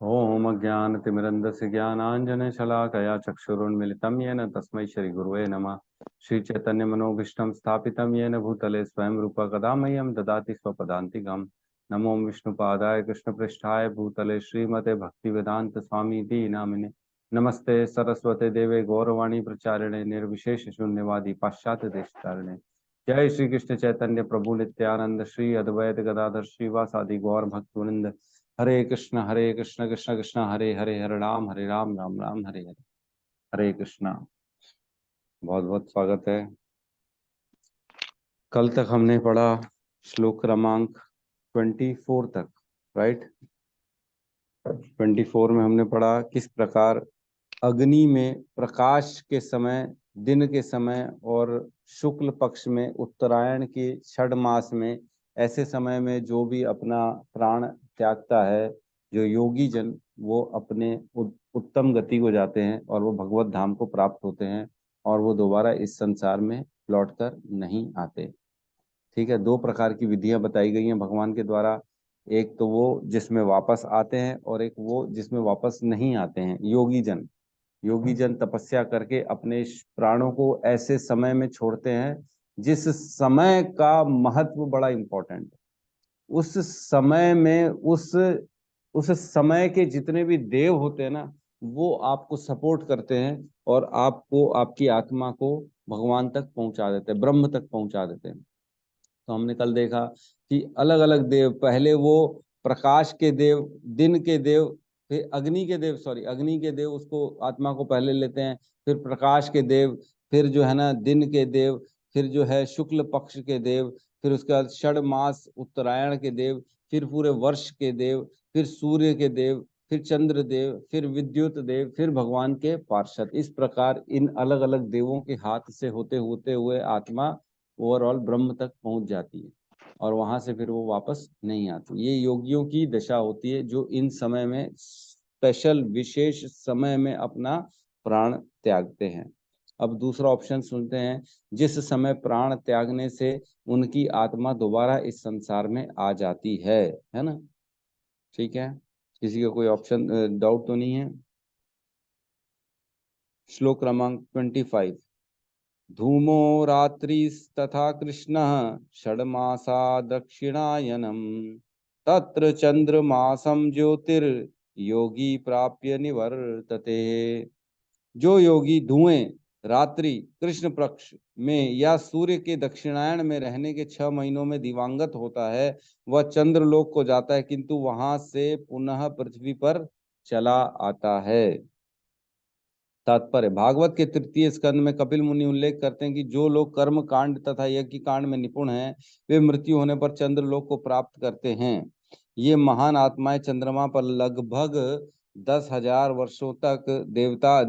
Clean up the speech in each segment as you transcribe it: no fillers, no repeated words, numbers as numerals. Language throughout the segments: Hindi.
ओम अज्ञानतिमिरन्धस्य ज्ञानाञ्जनशलाकया चक्षुरुन्मिलितं येन तस्मै श्रीगुरुवे नमः। श्रीचैतन्यमनोभीष्टं स्थापितं येन भूतले स्वयं रूपा कदा मह्यं ददाति स्वपदान्तिकम्। नमो विष्णुपादाय कृष्णपृष्ठाय भूतले श्रीमते भक्तिवेदांत स्वामीति नामिने। नमस्ते सरस्वते देवे गौरवाणी प्रचारिणे निर्विशेष शून्यवादी पाश्चात्य देशतारिणे। जय श्री कृष्ण चैतन्य प्रभु नित्यानंद श्री अद्वैत गदाधर श्रीवासादि गौर भक्तवृंद। हरे कृष्ण कृष्ण कृष्ण हरे हरे, हरे राम राम राम हरे हरे। हरे कृष्णा। बहुत बहुत स्वागत है। कल तक हमने पढ़ा श्लोक क्रमांक 24 तक, राइट। 24 में हमने पढ़ा किस प्रकार अग्नि में प्रकाश के समय, दिन के समय और शुक्ल पक्ष में उत्तरायण के 6 मास में, ऐसे समय में जो भी अपना प्राण त्यागता है, जो योगी जन, वो अपने उत्तम गति को जाते हैं और वो भगवत धाम को प्राप्त होते हैं और वो दोबारा इस संसार में लौटकर नहीं आते। ठीक है, 2 प्रकार की विधियां बताई गई हैं भगवान के द्वारा। एक तो वो जिसमें वापस आते हैं और एक वो जिसमें वापस नहीं आते हैं। योगी जन तपस्या करके अपने इस प्राणों को ऐसे समय में छोड़ते हैं जिस समय का महत्व बड़ा इंपॉर्टेंट है। उस समय में उस समय के जितने भी देव होते हैं ना, वो आपको सपोर्ट करते हैं और आपको, आपकी आत्मा को भगवान तक पहुंचा देते हैं, ब्रह्म तक पहुंचा देते हैं। तो हमने कल देखा कि अलग अलग देव, पहले वो प्रकाश के देव, दिन के देव, फिर अग्नि के देव, अग्नि के देव उसको, आत्मा को पहले लेते हैं, फिर प्रकाश के देव, फिर जो है ना दिन के देव, फिर जो है शुक्ल पक्ष के देव, फिर उसके बाद 6 मास उत्तरायण के देव, फिर पूरे वर्ष के देव, फिर सूर्य के देव, फिर चंद्र देव, फिर विद्युत देव, फिर भगवान के पार्षद। इस प्रकार इन अलग अलग देवों के हाथ से होते होते हुए आत्मा ओवरऑल ब्रह्म तक पहुंच जाती है और वहां से फिर वो वापस नहीं आती। ये योगियों की दशा होती है जो इन समय में, स्पेशल विशेष समय में अपना प्राण त्यागते हैं। अब दूसरा ऑप्शन सुनते हैं, जिस समय प्राण त्यागने से उनकी आत्मा दोबारा इस संसार में आ जाती है ना। ठीक है, किसी का कोई ऑप्शन डाउट तो नहीं है। श्लोक क्रमांक 25। धूमो रात्रिस्तथा कृष्णः षड्मासा दक्षिणायनम् तत्र चंद्रमासं ज्योतिर्योगी प्राप्य निवर्तते। जो योगी धुएं, रात्रि, कृष्ण पक्ष में या सूर्य के दक्षिणायन में रहने के 6 महीनों में दिवांगत होता है, वह चंद्रलोक को जाता है किंतु वहां से पुनः पृथ्वी पर चला आता है। तात्पर्य, भागवत के 3 स्कंद में कपिल मुनि उल्लेख करते हैं कि जो लोग कर्म कांड तथा यज्ञ कांड में निपुण हैं, वे मृत्यु होने पर चंद्रलोक को प्राप्त करते हैं। ये महान आत्माएं चंद्रमा पर लगभग 10,000 वर्षों तक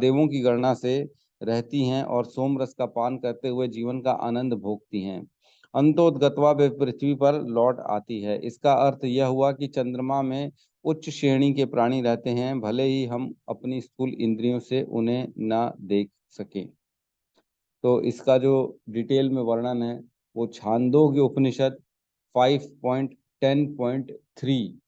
देवों की गणना से रहती हैं और सोमरस का पान करते हुए जीवन का आनंद भोगती हैं। अंतोदगत्वा वे पृथ्वी पर लौट आती है। इसका अर्थ यह हुआ कि चंद्रमा में उच्च श्रेणी के प्राणी रहते हैं, भले ही हम अपनी स्थूल इंद्रियों से उन्हें ना देख सकें। तो इसका जो डिटेल में वर्णन है वो छांदोग्य उपनिषद 5.10.3,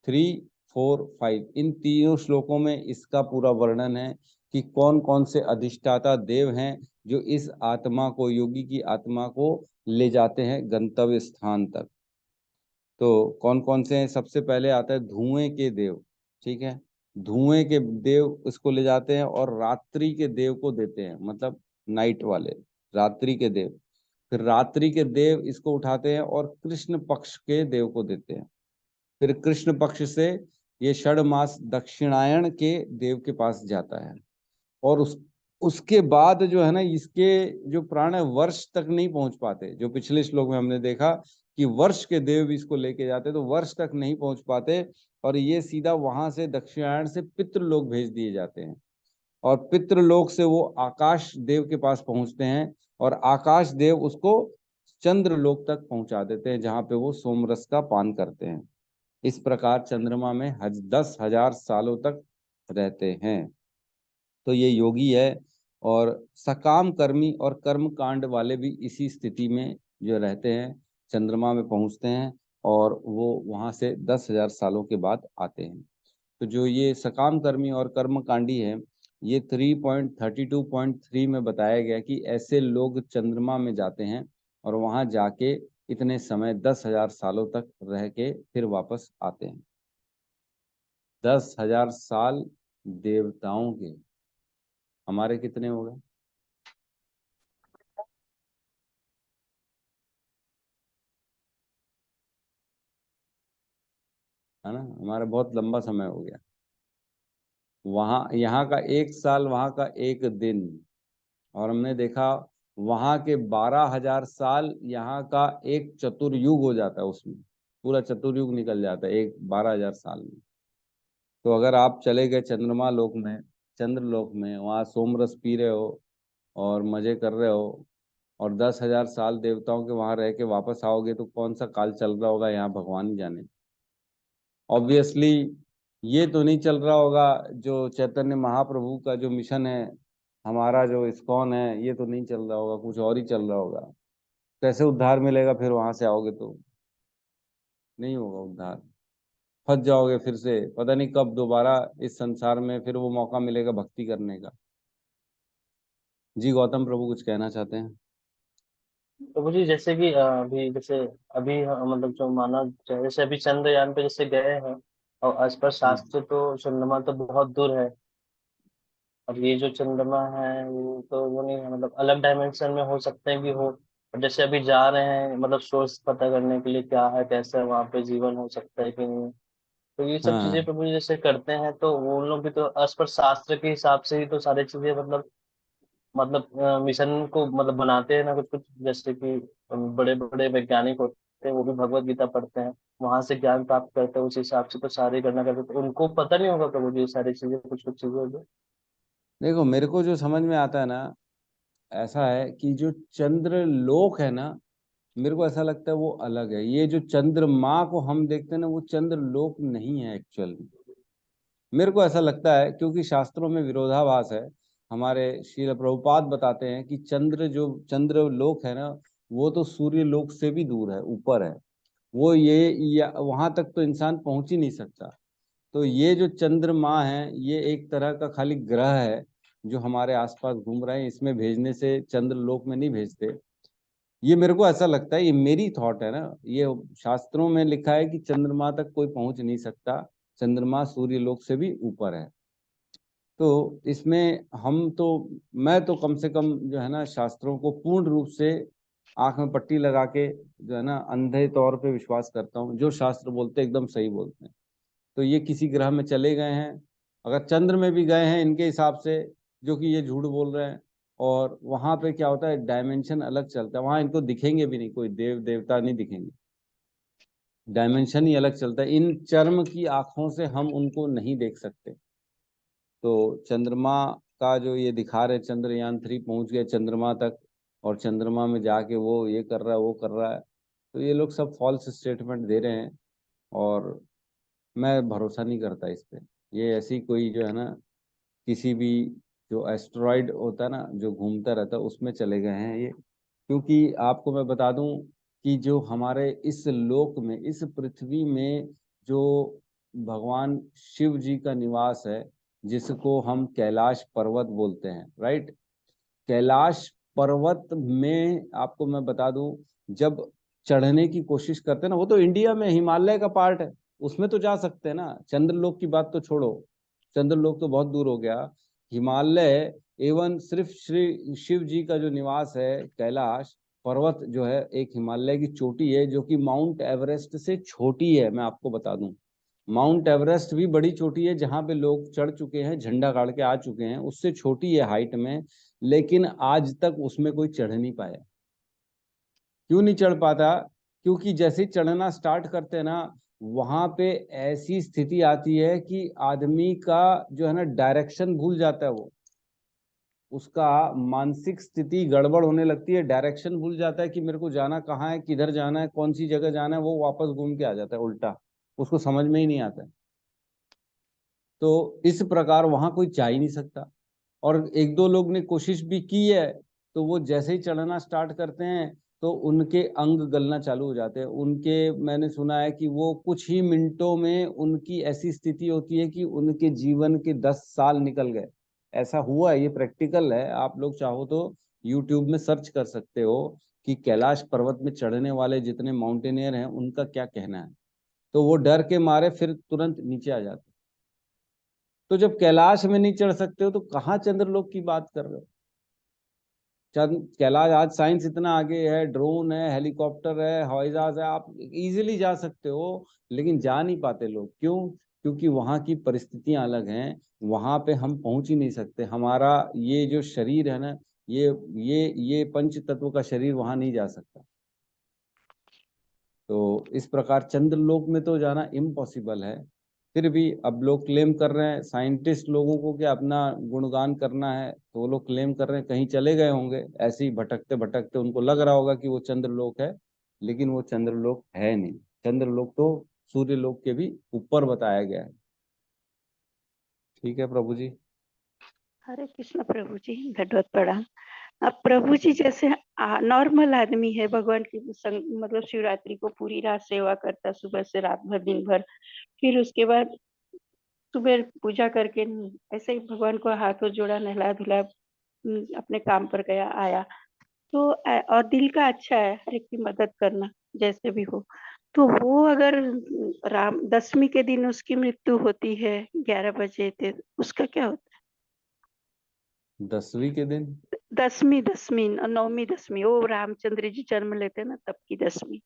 3, 4, 5, इन तीनों श्लोकों में इसका पूरा वर्णन है कि कौन कौन से अधिष्ठाता देव हैं जो इस आत्मा को, योगी की आत्मा को ले जाते हैं गंतव्य स्थान तक। तो कौन कौन से हैं? सबसे पहले आता है धुएं के देव। ठीक है, धुएं के देव इसको ले जाते हैं और रात्रि के देव को देते हैं, मतलब नाइट वाले, रात्रि के देव। फिर रात्रि के देव इसको उठाते हैं और कृष्ण पक्ष के देव को देते हैं। फिर कृष्ण पक्ष से ये 6 मास दक्षिणायन के देव के पास जाता है और उसके बाद जो है ना, इसके जो प्राण है वर्ष तक नहीं पहुंच पाते। जो पिछले श्लोक में हमने देखा कि वर्ष के देव भी इसको लेके जाते, तो वर्ष तक नहीं पहुंच पाते और ये सीधा वहां से दक्षिणायन से पितृलोक भेज दिए जाते हैं और पितृलोक से वो आकाश देव के पास पहुंचते हैं और आकाश देव उसको चंद्रलोक तक पहुंचा देते हैं जहां पे वो सोमरस का पान करते हैं। इस प्रकार चंद्रमा में 10,000 सालों तक रहते हैं। तो ये योगी है और सकाम कर्मी और कर्म कांड वाले भी इसी स्थिति में जो रहते हैं, चंद्रमा में पहुंचते हैं और वो वहां से 10,000 सालों के बाद आते हैं। तो जो ये सकाम कर्मी और कर्मकांडी है, ये 3.32.3 में बताया गया कि ऐसे लोग चंद्रमा में जाते हैं और वहां जाके इतने समय 10,000 सालों तक रह के फिर वापस आते हैं। 10,000 साल देवताओं के, हमारे कितने हो गए? है ना, हमारा बहुत लंबा समय हो गया। वहां यहाँ का 1 साल, वहां का 1 दिन, और हमने देखा वहां के 12,000 साल यहाँ का एक चतुर्युग हो जाता है, उसमें पूरा चतुर्युग निकल जाता है एक 12,000 साल में। तो अगर आप चले गए चंद्रमा लोक में, चंद्रलोक में, वहाँ सोमरस पी रहे हो और मजे कर रहे हो, और 10,000 साल देवताओं के वहां रह के वापस आओगे, तो कौन सा काल चल रहा होगा यहाँ भगवान ही जाने। ऑब्वियसली ये तो नहीं चल रहा होगा जो चैतन्य महाप्रभु का जो मिशन है, हमारा जो इस्कॉन है, ये तो नहीं चल रहा होगा, कुछ और ही चल रहा होगा। कैसे उद्धार मिलेगा फिर वहां से आओगे तो? नहीं होगा उद्धार, फंस जाओगे फिर से, पता नहीं कब दोबारा इस संसार में फिर वो मौका मिलेगा भक्ति करने का। जी गौतम प्रभु कुछ कहना चाहते हैं? तो मुझे जैसे कि अभी जैसे अभी मतलब जो माना जाए, जैसे अभी चंद्रयान पे जैसे गए हैं, और as पर हम्म। शास्त्र तो चंद्रमा तो बहुत दूर है। अब ये जो चंद्रमा है वो तो वो नहीं है, मतलब अलग डायमेंशन में हो सकते हैं कि हो। और जैसे अभी जा रहे हैं मतलब सोर्स पता करने के लिए क्या है, कैसे वहाँ पे जीवन हो सकता है कि नहीं। तो ये सब चीजें हाँ। प्रभु जी जैसे करते हैं, तो वो लोग भी तो as पर शास्त्र के हिसाब से ही तो सारी चीजें मतलब मिशन को मतलब बनाते हैं ना कुछ कुछ। जैसे कि बड़े बड़े वैज्ञानिक होते हैं, वो भी भगवत गीता पढ़ते हैं, वहां से ज्ञान प्राप्त करते हैं, उस हिसाब से तो सारी गणना करते हैं। तो उनको पता नहीं होगा प्रभु जी ये सारी चीजें, कुछ कुछ चीजें जो। देखो मेरे को जो समझ में आता है ना, ऐसा है कि जो चंद्र लोक है ना, मेरे को ऐसा लगता है वो अलग है। ये जो चंद्रमा को हम देखते हैं ना, वो चंद्र लोक नहीं है एक्चुअल में। मेरे को ऐसा लगता है क्योंकि शास्त्रों में विरोधाभास है। हमारे श्रील प्रभुपाद बताते हैं कि चंद्र लोक है ना, वो तो सूर्य लोक से भी दूर है, ऊपर है। वो वहां तक तो इंसान पहुंच ही नहीं सकता। तो ये जो चंद्रमा है, ये एक तरह का खाली ग्रह है जो हमारे आसपास घूम रहे हैं। इसमें भेजने से चंद्र लोक में नहीं भेजते। ये मेरे को ऐसा लगता है, ये मेरी थॉट है ना। ये शास्त्रों में लिखा है कि चंद्रमा तक कोई पहुंच नहीं सकता, चंद्रमा सूर्य लोक से भी ऊपर है। तो इसमें हम तो, मैं तो कम से कम जो है ना, शास्त्रों को पूर्ण रूप से आंख में पट्टी लगा के जो है ना अंधे तौर पे विश्वास करता हूँ। जो शास्त्र बोलते हैं एकदम सही बोलते हैं। तो ये किसी ग्रह में चले गए हैं, अगर चंद्र में भी गए हैं इनके हिसाब से, जो कि ये झूठ बोल रहे हैं। और वहां पे क्या होता है, डायमेंशन अलग चलता है, वहां इनको दिखेंगे भी नहीं, कोई देव देवता नहीं दिखेंगे, डायमेंशन ही अलग चलता है। इन चर्म की आंखों से हम उनको नहीं देख सकते। तो चंद्रमा का जो ये दिखा रहे, चंद्रयान 3 पहुंच गए चंद्रमा तक, और चंद्रमा में जाके वो ये कर रहा है वो कर रहा है, तो ये लोग सब फॉल्स स्टेटमेंट दे रहे हैं। और मैं भरोसा नहीं करता इस पे। ये ऐसी कोई जो है ना, किसी भी जो एस्ट्रॉयड होता है ना जो घूमता रहता है, उसमें चले गए हैं ये। क्योंकि आपको मैं बता दूं कि जो हमारे इस लोक में, इस पृथ्वी में, जो भगवान शिव जी का निवास है, जिसको हम कैलाश पर्वत बोलते हैं, राइट। कैलाश पर्वत में आपको मैं बता दूं, जब चढ़ने की कोशिश करते हैं ना, वो तो इंडिया में हिमालय का पार्ट है, उसमें तो जा सकते हैं ना। चंद्रलोक की बात तो छोड़ो, चंद्रलोक तो बहुत दूर हो गया। हिमालय, एवं सिर्फ श्री शिव जी का जो निवास है कैलाश पर्वत, जो है एक हिमालय की चोटी है, जो कि माउंट एवरेस्ट से छोटी है। मैं आपको बता दूं, माउंट एवरेस्ट भी बड़ी चोटी है, जहां पे लोग चढ़ चुके हैं, झंडा गाड़ के आ चुके हैं, उससे छोटी है हाइट में। लेकिन आज तक उसमें कोई चढ़ नहीं पाया। क्यों नहीं चढ़ पाता? क्योंकि जैसे ही चढ़ना स्टार्ट करते हैं ना, वहां पे ऐसी स्थिति आती है कि आदमी का जो है ना डायरेक्शन भूल जाता है। वो, उसका मानसिक स्थिति गड़बड़ होने लगती है, डायरेक्शन भूल जाता है कि मेरे को जाना कहाँ है, किधर जाना है, कौन सी जगह जाना है। वो वापस घूम के आ जाता है उल्टा, उसको समझ में ही नहीं आता है। तो इस प्रकार वहां कोई जा ही नहीं सकता। और एक दो लोग ने कोशिश भी की है, तो वो जैसे ही चढ़ना स्टार्ट करते हैं, तो उनके अंग गलना चालू हो जाते हैं। उनके, मैंने सुना है कि वो कुछ ही मिनटों में उनकी ऐसी स्थिति होती है कि उनके जीवन के 10 साल निकल गए। ऐसा हुआ है, ये प्रैक्टिकल है। आप लोग चाहो तो यूट्यूब में सर्च कर सकते हो कि कैलाश पर्वत में चढ़ने वाले जितने माउंटेनियर हैं उनका क्या कहना है। तो वो डर के मारे फिर तुरंत नीचे आ जाते। तो जब कैलाश में नहीं चढ़ सकते हो तो कहाँ चंद्रलोक की बात कर रहे हो। कैलाश, आज साइंस इतना आगे है, ड्रोन है, हेलीकॉप्टर है, हवाई जहाज है, आप इजीली जा सकते हो। लेकिन जा नहीं पाते लोग, क्यों? क्योंकि वहां की परिस्थितियां अलग हैं। वहां पे हम पहुंच ही नहीं सकते। हमारा ये जो शरीर है ना, ये ये पंच तत्व का शरीर वहां नहीं जा सकता। तो इस प्रकार चंद्रलोक में तो जाना इम्पॉसिबल है। फिर भी अब लोग क्लेम कर रहे हैं, साइंटिस्ट लोगों को क्या अपना गुणगान करना है, तो वो लोग क्लेम कर रहे हैं कहीं चले गए होंगे ऐसे ही भटकते भटकते, उनको लग रहा होगा कि वो चंद्रलोक है, लेकिन वो चंद्रलोक है नहीं। चंद्रलोक तो सूर्यलोक के भी ऊपर बताया गया है। ठीक है प्रभु जी। हरे कृष्ण प्रभु जी, दंडवत प्रणाम। अब प्रभु जी जैसे नॉर्मल आदमी है, भगवान की मतलब शिवरात्रि को पूरी रात सेवा करता, सुबह से रात भर दिन भर, फिर उसके बाद सुबह पूजा करके ऐसे ही भगवान को हाथों जोड़ा, नहला धुला, अपने काम पर गया आया। तो और दिल का अच्छा है हर एक की मदद करना, जैसे भी हो। तो वो अगर राम दशमी के दिन उसकी मृत्यु होती है 11 बजे, तो उसका क्या होता 10वीं के दिन? है? दसवीं, दसवीं, नवमी दसवीं, वो रामचंद्र जी जन्म लेते हैं ना, तब की दसवीं।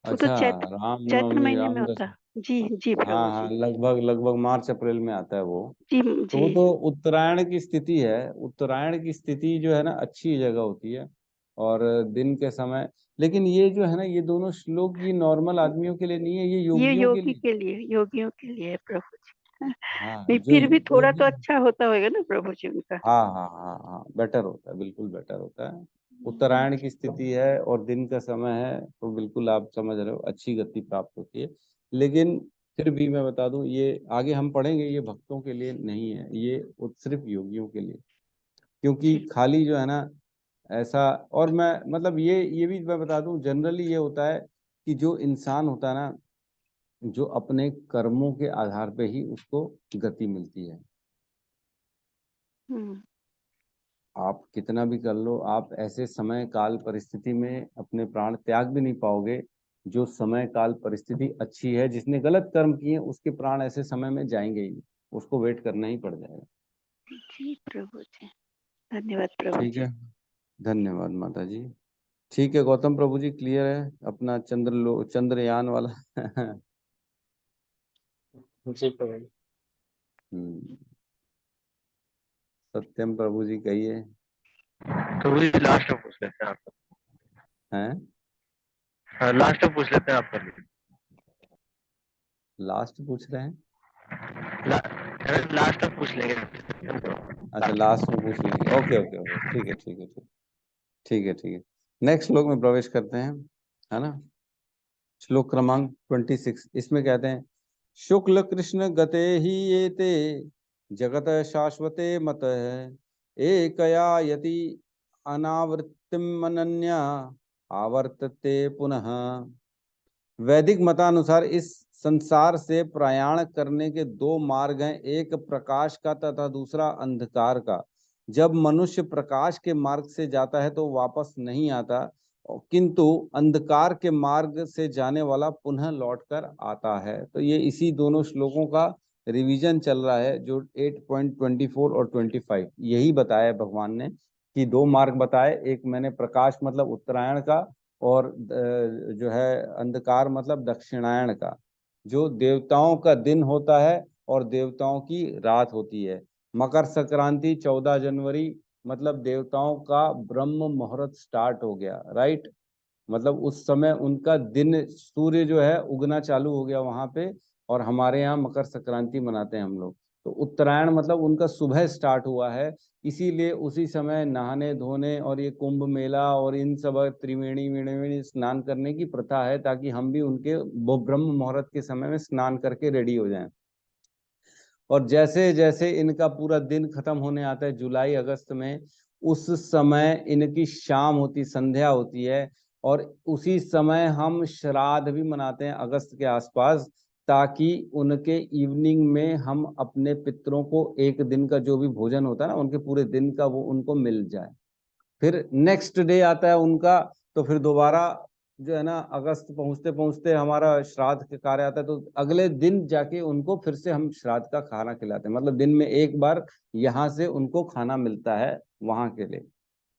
वो तो अच्छा, चैत्र रामनवमी, महीने में होता रामदशमी। है। जी जी हाँ प्रभु हाँ, जी। लगभग लगभग मार्च अप्रैल में आता है वो। जी तो जी। वो तो उत्तरायण की स्थिति है। उत्तरायण की स्थिति जो है ना, अच्छी जगह होती है और दिन के समय। लेकिन ये जो है ना, ये दोनों श्लोक ये नॉर्मल आदमियों के लिए नहीं है, ये ये योगियों के योगी लिए। के लिए, योगियों के लिए है प्रभु जी। हाँ, नहीं, जो फिर भी थोड़ा योगी। तो अच्छा होता होगा ना प्रभु जी उनका। हाँ हाँ हाँ हाँ, बेटर होता है, बिल्कुल बेटर होता है। उत्तरायण की स्थिति है और दिन का समय है, तो बिल्कुल आप समझ रहे हो, अच्छी गति प्राप्त होती है। लेकिन फिर भी मैं बता दूं, ये आगे हम पढ़ेंगे, ये भक्तों के लिए नहीं है, ये सिर्फ योगियों के लिए। क्योंकि जी। खाली जो है ना ऐसा, और मैं मतलब ये भी मैं बता दूं, जनरली ये होता है कि जो इंसान होता है ना, जो अपने कर्मों के आधार पे ही उसको गति मिलती है। हम्म। आप कितना भी कर लो, आप ऐसे समय काल परिस्थिति में अपने प्राण त्याग भी नहीं पाओगे। जो समय काल परिस्थिति अच्छी है, जिसने गलत कर्म किए उसके प्राण ऐसे समय में जाएंगे ही नहीं, उसको वेट करना ही पड़ जाएगा। जी प्रभु जी, धन्यवाद प्रभु ठीक जी। है, धन्यवाद माता जी। ठीक है गौतम प्रभु जी, क्लियर है अपना चंद्रयान वाला? जी प्रभु जी। हम्म, सत्यम प्रभु जी कहिए। प्रभु जी लास्ट में पूछ लेते हैं आप। हैं? लास्ट में पूछ लेते हैं आप। लास्ट पूछ रहे हैं? लास्ट में पूछ लेंगे। अच्छा, लास्ट में पूछ लेंगे। ओके ओके ओके, ठीक है ठीक है ठीक है। ठीक है ठीक है। नेक्स्ट श्लोक में प्रवेश करते हैं, है ना। श्लोक क्रमांक 26, इसमें कहते हैं, शुक्ल कृष्ण गते ही ये ते जगत शाश्वते मत एकया यति अनावृत्तिम अनन्या आवर्तते पुनः। वैदिक मतानुसार इस संसार से प्रयाण करने के दो मार्ग हैं, एक प्रकाश का तथा दूसरा अंधकार का। जब मनुष्य प्रकाश के मार्ग से जाता है तो वापस नहीं आता, किंतु अंधकार के मार्ग से जाने वाला पुनः लौटकर आता है। तो ये इसी दोनों श्लोकों का रिवीजन चल रहा है, जो 8.24 और 25 यही बताया भगवान ने कि दो मार्ग बताए। एक मैंने प्रकाश मतलब उत्तरायण का, और जो है अंधकार मतलब दक्षिणायन का, जो देवताओं का दिन होता है और देवताओं की रात होती है। मकर संक्रांति 14 जनवरी, मतलब देवताओं का ब्रह्म मुहूर्त स्टार्ट हो गया, राइट। मतलब उस समय उनका दिन, सूर्य जो है उगना चालू हो गया वहां पे। और हमारे यहाँ मकर संक्रांति मनाते हैं हम लोग। तो उत्तरायण मतलब उनका सुबह स्टार्ट हुआ है। इसीलिए उसी समय नहाने धोने और ये कुंभ मेला और इन सब त्रिवेणी विवेणी स्नान करने की प्रथा है, ताकि हम भी उनके वो ब्रह्म मुहूर्त के समय में स्नान करके रेडी हो जाएं। और जैसे जैसे इनका पूरा दिन खत्म होने आता है जुलाई अगस्त में, उस समय इनकी शाम होती, संध्या होती है, और उसी समय हम श्राद्ध भी मनाते हैं अगस्त के आसपास, ताकि उनके इवनिंग में हम अपने पितरों को एक दिन का जो भी भोजन होता है ना, उनके पूरे दिन का, वो उनको मिल जाए। फिर नेक्स्ट डे आता है उनका, तो फिर दोबारा जो है ना, अगस्त पहुंचते पहुंचते हमारा श्राद्ध के कार्य आता है, तो अगले दिन जाके उनको फिर से हम श्राद्ध का खाना खिलाते हैं। मतलब दिन में एक बार यहाँ से उनको खाना मिलता है वहां के लिए।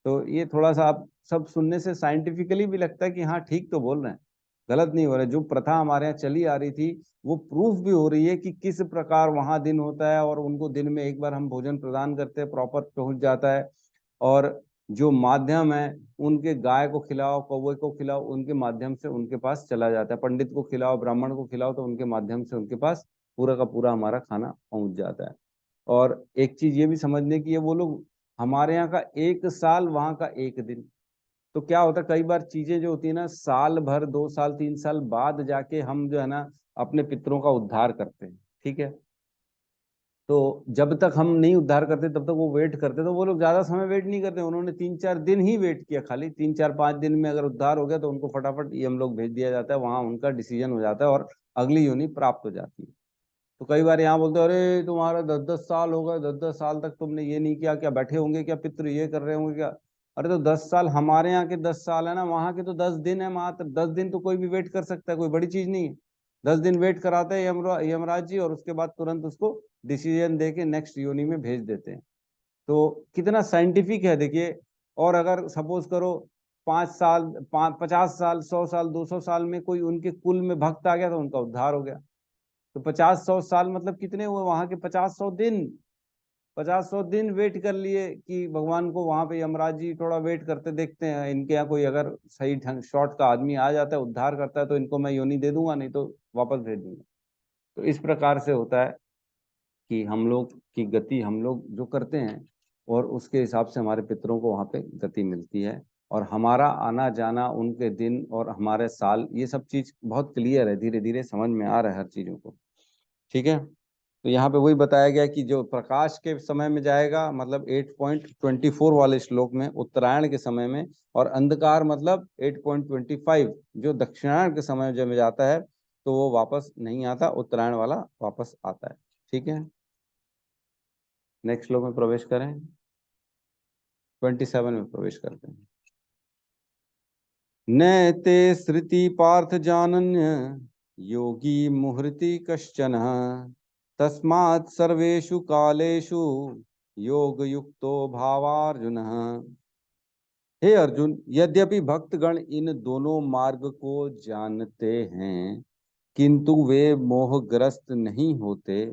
तो ये थोड़ा सा आप सब सुनने से साइंटिफिकली भी लगता है कि हाँ ठीक तो बोल रहे हैं, गलत नहीं हो रहा है। जो प्रथा हमारे यहाँ चली आ रही थी, वो प्रूफ भी हो रही है कि किस प्रकार वहां दिन होता है, और उनको दिन में एक बार हम भोजन प्रदान करते हैं, प्रॉपर पहुंच जाता है। और जो माध्यम है, उनके गाय को खिलाओ, कौवे को खिलाओ, उनके माध्यम से उनके पास चला जाता है। पंडित को खिलाओ, ब्राह्मण को खिलाओ, तो उनके माध्यम से उनके पास पूरा का पूरा हमारा खाना पहुंच जाता है। और एक चीज ये भी समझने की है, वो लोग हमारे यहाँ का एक साल, वहां का एक दिन। तो क्या होता है, कई बार चीजें जो होती है ना, साल भर, 2 साल 3 साल बाद जाके हम जो है ना अपने पितरों का उद्धार करते हैं। ठीक है, तो जब तक हम नहीं उद्धार करते तब तक वो वेट करते, तो वो लोग ज्यादा समय वेट नहीं करते। उन्होंने 3-4 दिन ही वेट किया, खाली 3-4-5 दिन में अगर उद्धार हो गया तो उनको फटाफट ये हम लोग भेज दिया जाता है, वहां उनका डिसीजन हो जाता है और अगली योनि प्राप्त हो जाती है। तो कई बार यहाँ बोलते हैं, अरे तुम्हारा 10-10 साल हो गए, 10-10 साल तक तुमने ये नहीं किया, क्या बैठे होंगे, क्या पितृ ये कर रहे होंगे क्या? अरे तो 10 साल हमारे यहाँ के 10 साल है ना, वहां के तो 10 दिन है मात्र। 10 दिन तो कोई भी वेट कर सकता है, कोई बड़ी चीज नहीं है। 10 दिन वेट कराते हैं यमराज जी, और उसके बाद तुरंत उसको डिसीजन दे के नेक्स्ट योनि में भेज देते हैं। तो कितना साइंटिफिक है देखिए। और अगर सपोज करो 5 साल, 50 साल, 100 साल, 200 साल में कोई उनके कुल में भक्त आ गया तो उनका उद्धार हो गया। तो 50-100 साल मतलब कितने हुए वहां के? 50-100 दिन। 50-100 दिन वेट कर लिए कि भगवान को वहां पे यमराज जी थोड़ा वेट करते, देखते हैं इनके यहाँ कोई अगर सही ढंग शॉर्ट का आदमी आ जाता है, उद्धार करता है, तो इनको मैं योनि दे दूंगा, नहीं तो वापस भेज दूंगा। तो इस प्रकार से होता है कि हम लोग की गति हम लोग जो करते हैं, और उसके हिसाब से हमारे पितरों को वहां पे गति मिलती है। और हमारा आना जाना, उनके दिन और हमारे साल, ये सब चीज बहुत क्लियर है, धीरे धीरे समझ में आ रहा है हर चीजों को। ठीक है, तो यहाँ पे वही बताया गया कि जो प्रकाश के समय में जाएगा, मतलब 8.24 वाले श्लोक में उत्तरायण के समय में, और अंधकार मतलब 8.25 जो दक्षिणायन के समय जब जाता है, तो वो वापस नहीं आता, उत्तरायण वाला वापस आता है। ठीक है, नेक्स्ट श्लोक में प्रवेश करें, 27 में प्रवेश करते हैं। नैते श्रुति पार्थ जानन्य योगी मुहूर्ति कश्चन तस्मात् सर्वेषु कालेषु योग युक्तो भावार्जुन। हे अर्जुन, यद्यपि भक्तगण इन दोनों मार्ग को जानते हैं, किंतु वे मोहग्रस्त नहीं होते,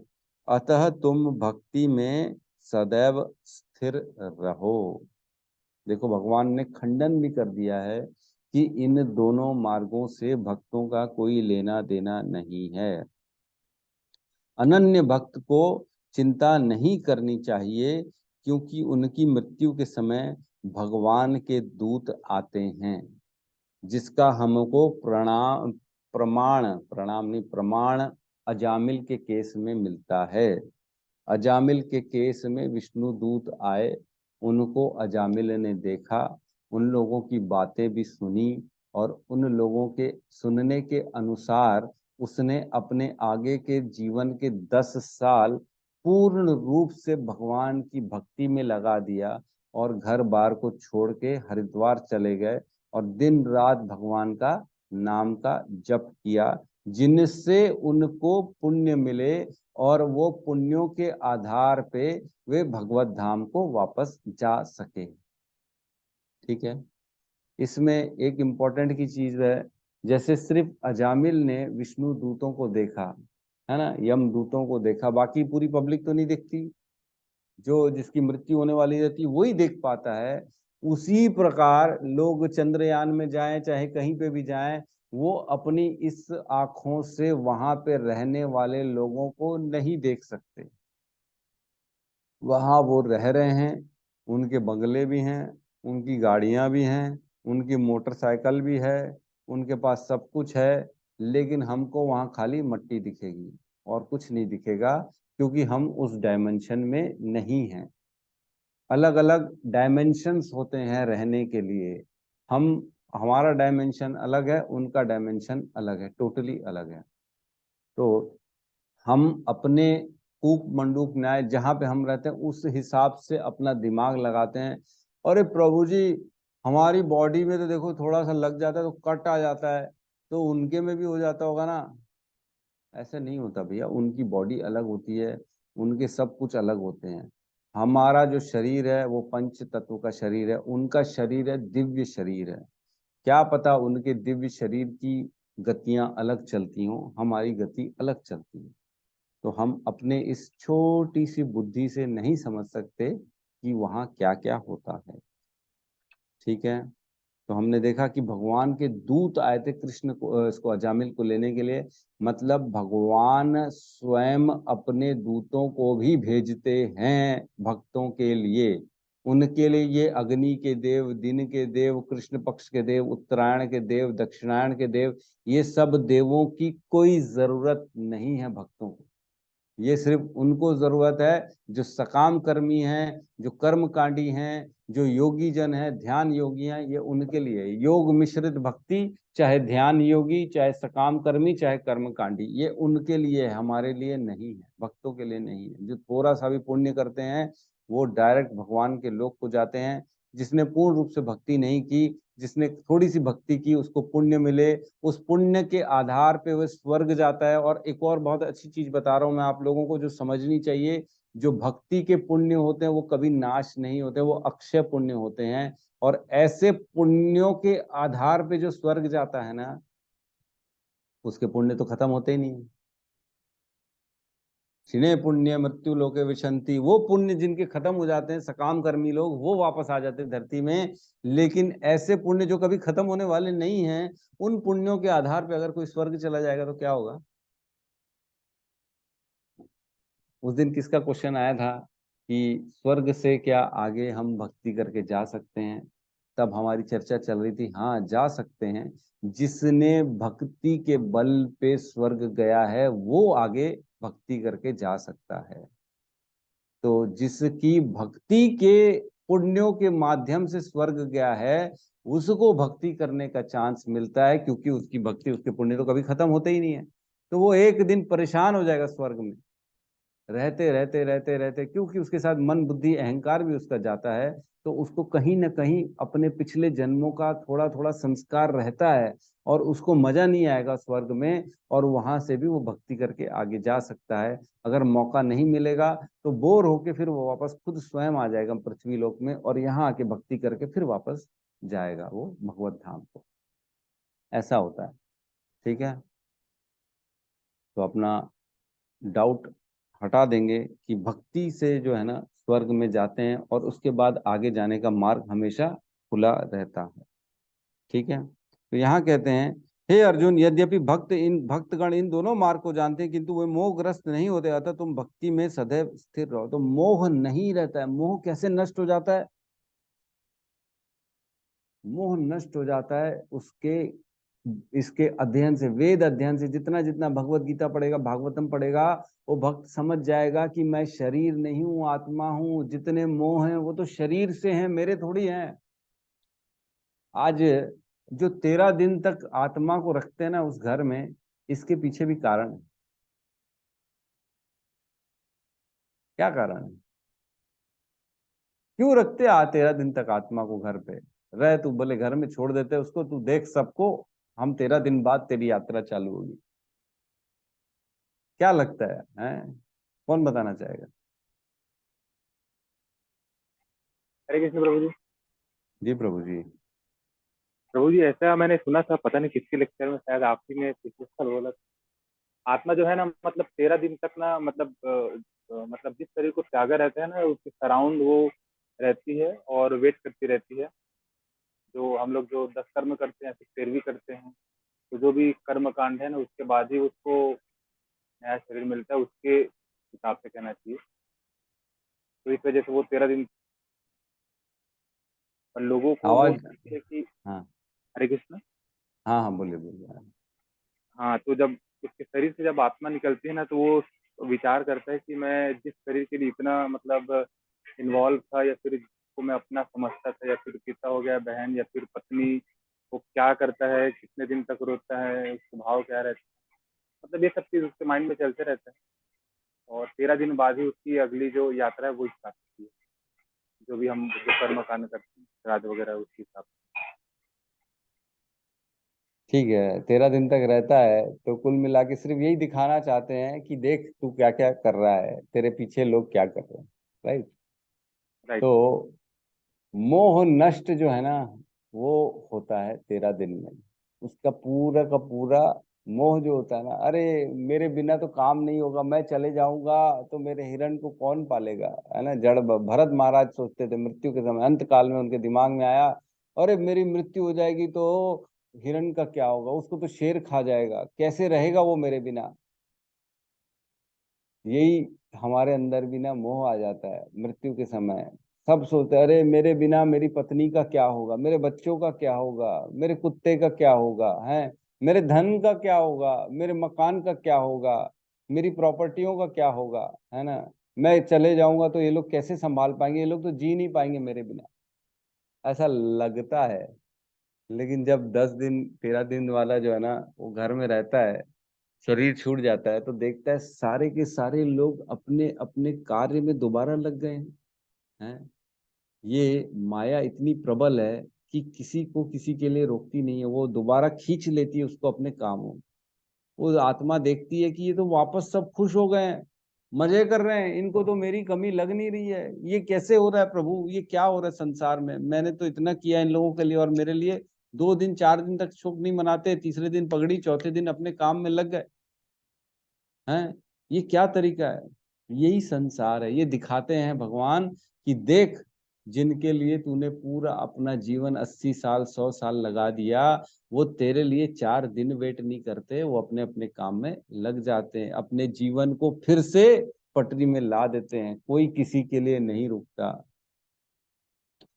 अतः तुम भक्ति में सदैव स्थिर रहो। देखो, भगवान ने खंडन भी कर दिया है कि इन दोनों मार्गों से भक्तों का कोई लेना देना नहीं है। अनन्य भक्त को चिंता नहीं करनी चाहिए, क्योंकि उनकी मृत्यु के समय भगवान के दूत आते हैं, जिसका हमको प्रमाण अजामिल के केस में मिलता है। अजामिल के केस में विष्णु दूत आए, उनको अजामिल ने देखा, उन लोगों की बातें भी सुनी, और उन लोगों के सुनने के अनुसार उसने अपने आगे के जीवन के 10 साल पूर्ण रूप से भगवान की भक्ति में लगा दिया, और घर बार को छोड़ के हरिद्वार चले गए, और दिन रात भगवान का नाम का जप किया, जिनसे उनको पुण्य मिले, और वो पुण्यों के आधार पे वे भगवत धाम को वापस जा सके। ठीक है, इसमें एक इम्पोर्टेंट की चीज है, जैसे सिर्फ अजामिल ने विष्णु दूतों को देखा है ना, यम दूतों को देखा, बाकी पूरी पब्लिक तो नहीं देखती। जो जिसकी मृत्यु होने वाली रहती वही देख पाता है। उसी प्रकार लोग चंद्रयान में जाएं, चाहे कहीं पे भी जाएं, वो अपनी इस आंखों से वहां पे रहने वाले लोगों को नहीं देख सकते। वहां वो रह रहे हैं, उनके बंगले भी हैं, उनकी गाड़ियां भी हैं, उनकी मोटरसाइकिल भी है, उनके पास सब कुछ है, लेकिन हमको वहां खाली मट्टी दिखेगी और कुछ नहीं दिखेगा, क्योंकि हम उस डायमेंशन में नहीं हैं। अलग अलग डायमेंशंस होते हैं रहने के लिए। हमारा डायमेंशन अलग है, उनका डायमेंशन अलग है, टोटली अलग है। तो हम अपने कूप मंडूक न्याय जहाँ पे हम रहते हैं उस हिसाब से अपना दिमाग लगाते हैं। अरे प्रभु जी, हमारी बॉडी में तो देखो थोड़ा सा लग जाता है तो कट आ जाता है, तो उनके में भी हो जाता होगा ना। ऐसा नहीं होता भैया, उनकी बॉडी अलग होती है, उनके सब कुछ अलग होते हैं। हमारा जो शरीर है वो पंच तत्व का शरीर है, उनका शरीर है दिव्य शरीर है। क्या पता उनके दिव्य शरीर की गतियां अलग चलती हों, हमारी गति अलग चलती है। तो हम अपने इस छोटी सी बुद्धि से नहीं समझ सकते कि वहाँ क्या क्या होता है। ठीक है, तो हमने देखा कि भगवान के दूत आए थे कृष्ण को, इसको अजामिल को लेने के लिए। मतलब भगवान स्वयं अपने दूतों को भी भेजते हैं भक्तों के लिए। उनके लिए ये अग्नि के देव, दिन के देव, कृष्ण पक्ष के देव, उत्तरायण के देव, दक्षिणायन के देव, ये सब देवों की कोई जरूरत नहीं है भक्तों को। ये सिर्फ उनको जरूरत है जो सकाम कर्मी हैं, जो कर्मकांडी हैं, जो योगी जन है, ध्यान योगी हैं। ये उनके लिए योग मिश्रित भक्ति, चाहे ध्यान योगी, चाहे सकाम कर्मी, चाहे कर्मकांडी, ये उनके लिए है, हमारे लिए नहीं है, भक्तों के लिए नहीं है। जो थोड़ा सा भी पुण्य करते हैं वो डायरेक्ट भगवान के लोक को जाते हैं। जिसने पूर्ण रूप से भक्ति नहीं की, जिसने थोड़ी सी भक्ति की, उसको पुण्य मिले, उस पुण्य के आधार पे वह स्वर्ग जाता है। और एक और बहुत अच्छी चीज बता रहा हूं मैं आप लोगों को, जो समझनी चाहिए। जो भक्ति के पुण्य होते हैं वो कभी नाश नहीं होते, वो अक्षय पुण्य होते हैं। और ऐसे पुण्यों के आधार पे जो स्वर्ग जाता है ना, उसके पुण्य तो खत्म होते ही नहीं है। क्षीणे पुण्य मृत्यु लोके विशंति, वो पुण्य जिनके खत्म हो जाते हैं, सकाम कर्मी लोग, वो वापस आ जाते हैं धरती में। लेकिन ऐसे पुण्य जो कभी खत्म होने वाले नहीं हैं, उन पुण्यों के आधार पर अगर कोई स्वर्ग चला जाएगा तो क्या होगा। उस दिन किसका क्वेश्चन आया था कि स्वर्ग से क्या आगे हम भक्ति करके जा सकते हैं, तब हमारी चर्चा चल रही थी। हाँ, जा सकते हैं। जिसने भक्ति के बल पे स्वर्ग गया है वो आगे भक्ति करके जा सकता है। तो जिसकी भक्ति के पुण्यों के माध्यम से स्वर्ग गया है, उसको भक्ति करने का चांस मिलता है, क्योंकि उसकी भक्ति, उसके पुण्य तो कभी खत्म होते ही नहीं है। तो वो एक दिन परेशान हो जाएगा स्वर्ग में रहते रहते रहते रहते, क्योंकि उसके साथ मन बुद्धि अहंकार भी उसका जाता है। तो उसको कहीं ना कहीं अपने पिछले जन्मों का थोड़ा थोड़ा संस्कार रहता है, और उसको मजा नहीं आएगा स्वर्ग में। और वहां से भी वो भक्ति करके आगे जा सकता है। अगर मौका नहीं मिलेगा तो बोर होके फिर वो वापस खुद स्वयं आ जाएगा पृथ्वी लोक में, और यहाँ आके भक्ति करके फिर वापस जाएगा वो भगवत धाम को। ऐसा होता है। ठीक है, तो अपना डाउट हटा देंगे कि भक्ति से जो है ना स्वर्ग में जाते हैं, और उसके बाद आगे जाने का मार्ग हमेशा खुला रहता है। ठीक है, तो यहाँ कहते हैं, हे अर्जुन, यद्यपि भक्तगण इन दोनों मार्ग को जानते हैं, किंतु वे मोहग्रस्त नहीं होते, अतः तुम भक्ति में सदैव स्थिर रहो। तो मोह नहीं रहता है। मोह कैसे नष्ट हो जाता है? मोह नष्ट हो जाता है उसके इसके अध्ययन से, वेद अध्ययन से। जितना जितना भगवत गीता पढ़ेगा, भागवतम पढ़ेगा, वो भक्त समझ जाएगा कि मैं शरीर नहीं हूं, आत्मा हूं। जितने मोह हैं वो तो शरीर से हैं, मेरे थोड़ी हैं। आज जो 13 दिन तक आत्मा को रखते हैं ना उस घर में, इसके पीछे भी कारण है। क्या कारण है? क्यों रखते आ 13 दिन तक आत्मा को घर पे? रह, तू बोले घर में छोड़ देते उसको, तू देख सबको, हम 13 दिन बाद तेरी यात्रा चालू होगी। क्या लगता है, हैं? कौन बताना चाहेगा? हरे कृष्ण प्रभु जी। जी प्रभु जी। प्रभु जी, ऐसा मैंने सुना था, पता नहीं किसके लेक्चर में, शायद आप ही ने पिछले साल बोला था। आत्मा जो है ना, मतलब 13 दिन तक ना, मतलब मतलब जिस शरीर को त्यागा रहता है ना, उसके सराउंड वो रहती है और वेट करती रहती है। जो हम लोग जो 10 कर्म करते हैं, फिर 13वीं करते हैं, तो जो भी कर्म कांड है ना, उसके बाद ही उसको नया शरीर मिलता है, उसके हिसाब से कहना चाहिए। तो इस वजह से वो 13 दिन। और लोगों को वो आवाज। है कि हाँ हरे कृष्ण। हाँ हाँ, बोलिए बोलिए। हाँ, तो जब उसके शरीर से जब आत्मा निकलती है ना, तो वो विचार करता है कि मैं जिस शरीर के लिए इतना मतलब इन्वॉल्व था, या फिर जिसको मैं अपना समझता था, या फिर पिता हो गया, बहन या फिर पत्नी, वो क्या करता है, कितने दिन तक रोता है, उसका भाव क्या रहता है, मतलब ये सब चीज उसके माइंड में चलते रहता है। और 13 दिन बाद ही उसकी अगली जो यात्रा है वो स्टार्ट होती है, जो भी हम जो कर्म कांड करते हैं, श्राद्ध वगैरह उसके हिसाब से। ठीक है, 13 दिन तक रहता है, तो कुल मिला के सिर्फ यही दिखाना चाहते हैं कि देख तू क्या क्या कर रहा है, तेरे पीछे लोग क्या कर रहे हैं। राइट। राइट। तो मोह नष्ट जो है ना, वो होता है 13 दिन में। उसका पूरा का पूरा मोह जो होता है ना, अरे मेरे बिना तो काम नहीं होगा, मैं चले जाऊंगा तो मेरे हिरण को कौन पालेगा, है ना। भरत महाराज सोचते थे मृत्यु के समय, अंत काल में उनके दिमाग में आया, अरे मेरी मृत्यु हो जाएगी तो हिरण का क्या होगा, उसको तो शेर खा जाएगा, कैसे रहेगा वो मेरे बिना। यही हमारे अंदर भी ना मोह आ जाता है मृत्यु के समय। सब सोचते हैं, अरे मेरे बिना मेरी पत्नी का क्या होगा, मेरे बच्चों का क्या होगा, मेरे कुत्ते का क्या होगा, है मेरे धन का क्या होगा, मेरे मकान का क्या होगा, मेरी प्रॉपर्टियों का क्या होगा, है ना। मैं चले जाऊंगा तो ये लोग कैसे संभाल पाएंगे, ये लोग तो जी नहीं पाएंगे मेरे बिना, ऐसा लगता है। लेकिन जब 10 दिन 13 दिन वाला जो है ना, वो घर में रहता है, शरीर छूट जाता है, तो देखता है सारे के सारे लोग अपने अपने कार्य में दोबारा लग गए हैं। ये माया इतनी प्रबल है कि किसी को किसी के लिए रोकती नहीं है, वो दोबारा खींच लेती है उसको अपने कामों में। वो आत्मा देखती है कि ये तो वापस सब खुश हो गए हैं, मजे कर रहे हैं, इनको तो मेरी कमी लग नहीं रही है, ये कैसे हो रहा है प्रभु, ये क्या हो रहा है संसार में, मैंने तो इतना किया इन लोगों के लिए और मेरे लिए 2 दिन 4 दिन तक शोक नहीं मनाते, तीसरे दिन पगड़ी, चौथे दिन अपने काम में लग गए हैं। ये क्या तरीका है। यही संसार है। ये दिखाते हैं भगवान कि देख, जिनके लिए तूने पूरा अपना जीवन 80 साल 100 साल लगा दिया, वो तेरे लिए 4 दिन वेट नहीं करते, वो अपने अपने काम में लग जाते हैं, अपने जीवन को फिर से पटरी में ला देते हैं, कोई किसी के लिए नहीं रुकता।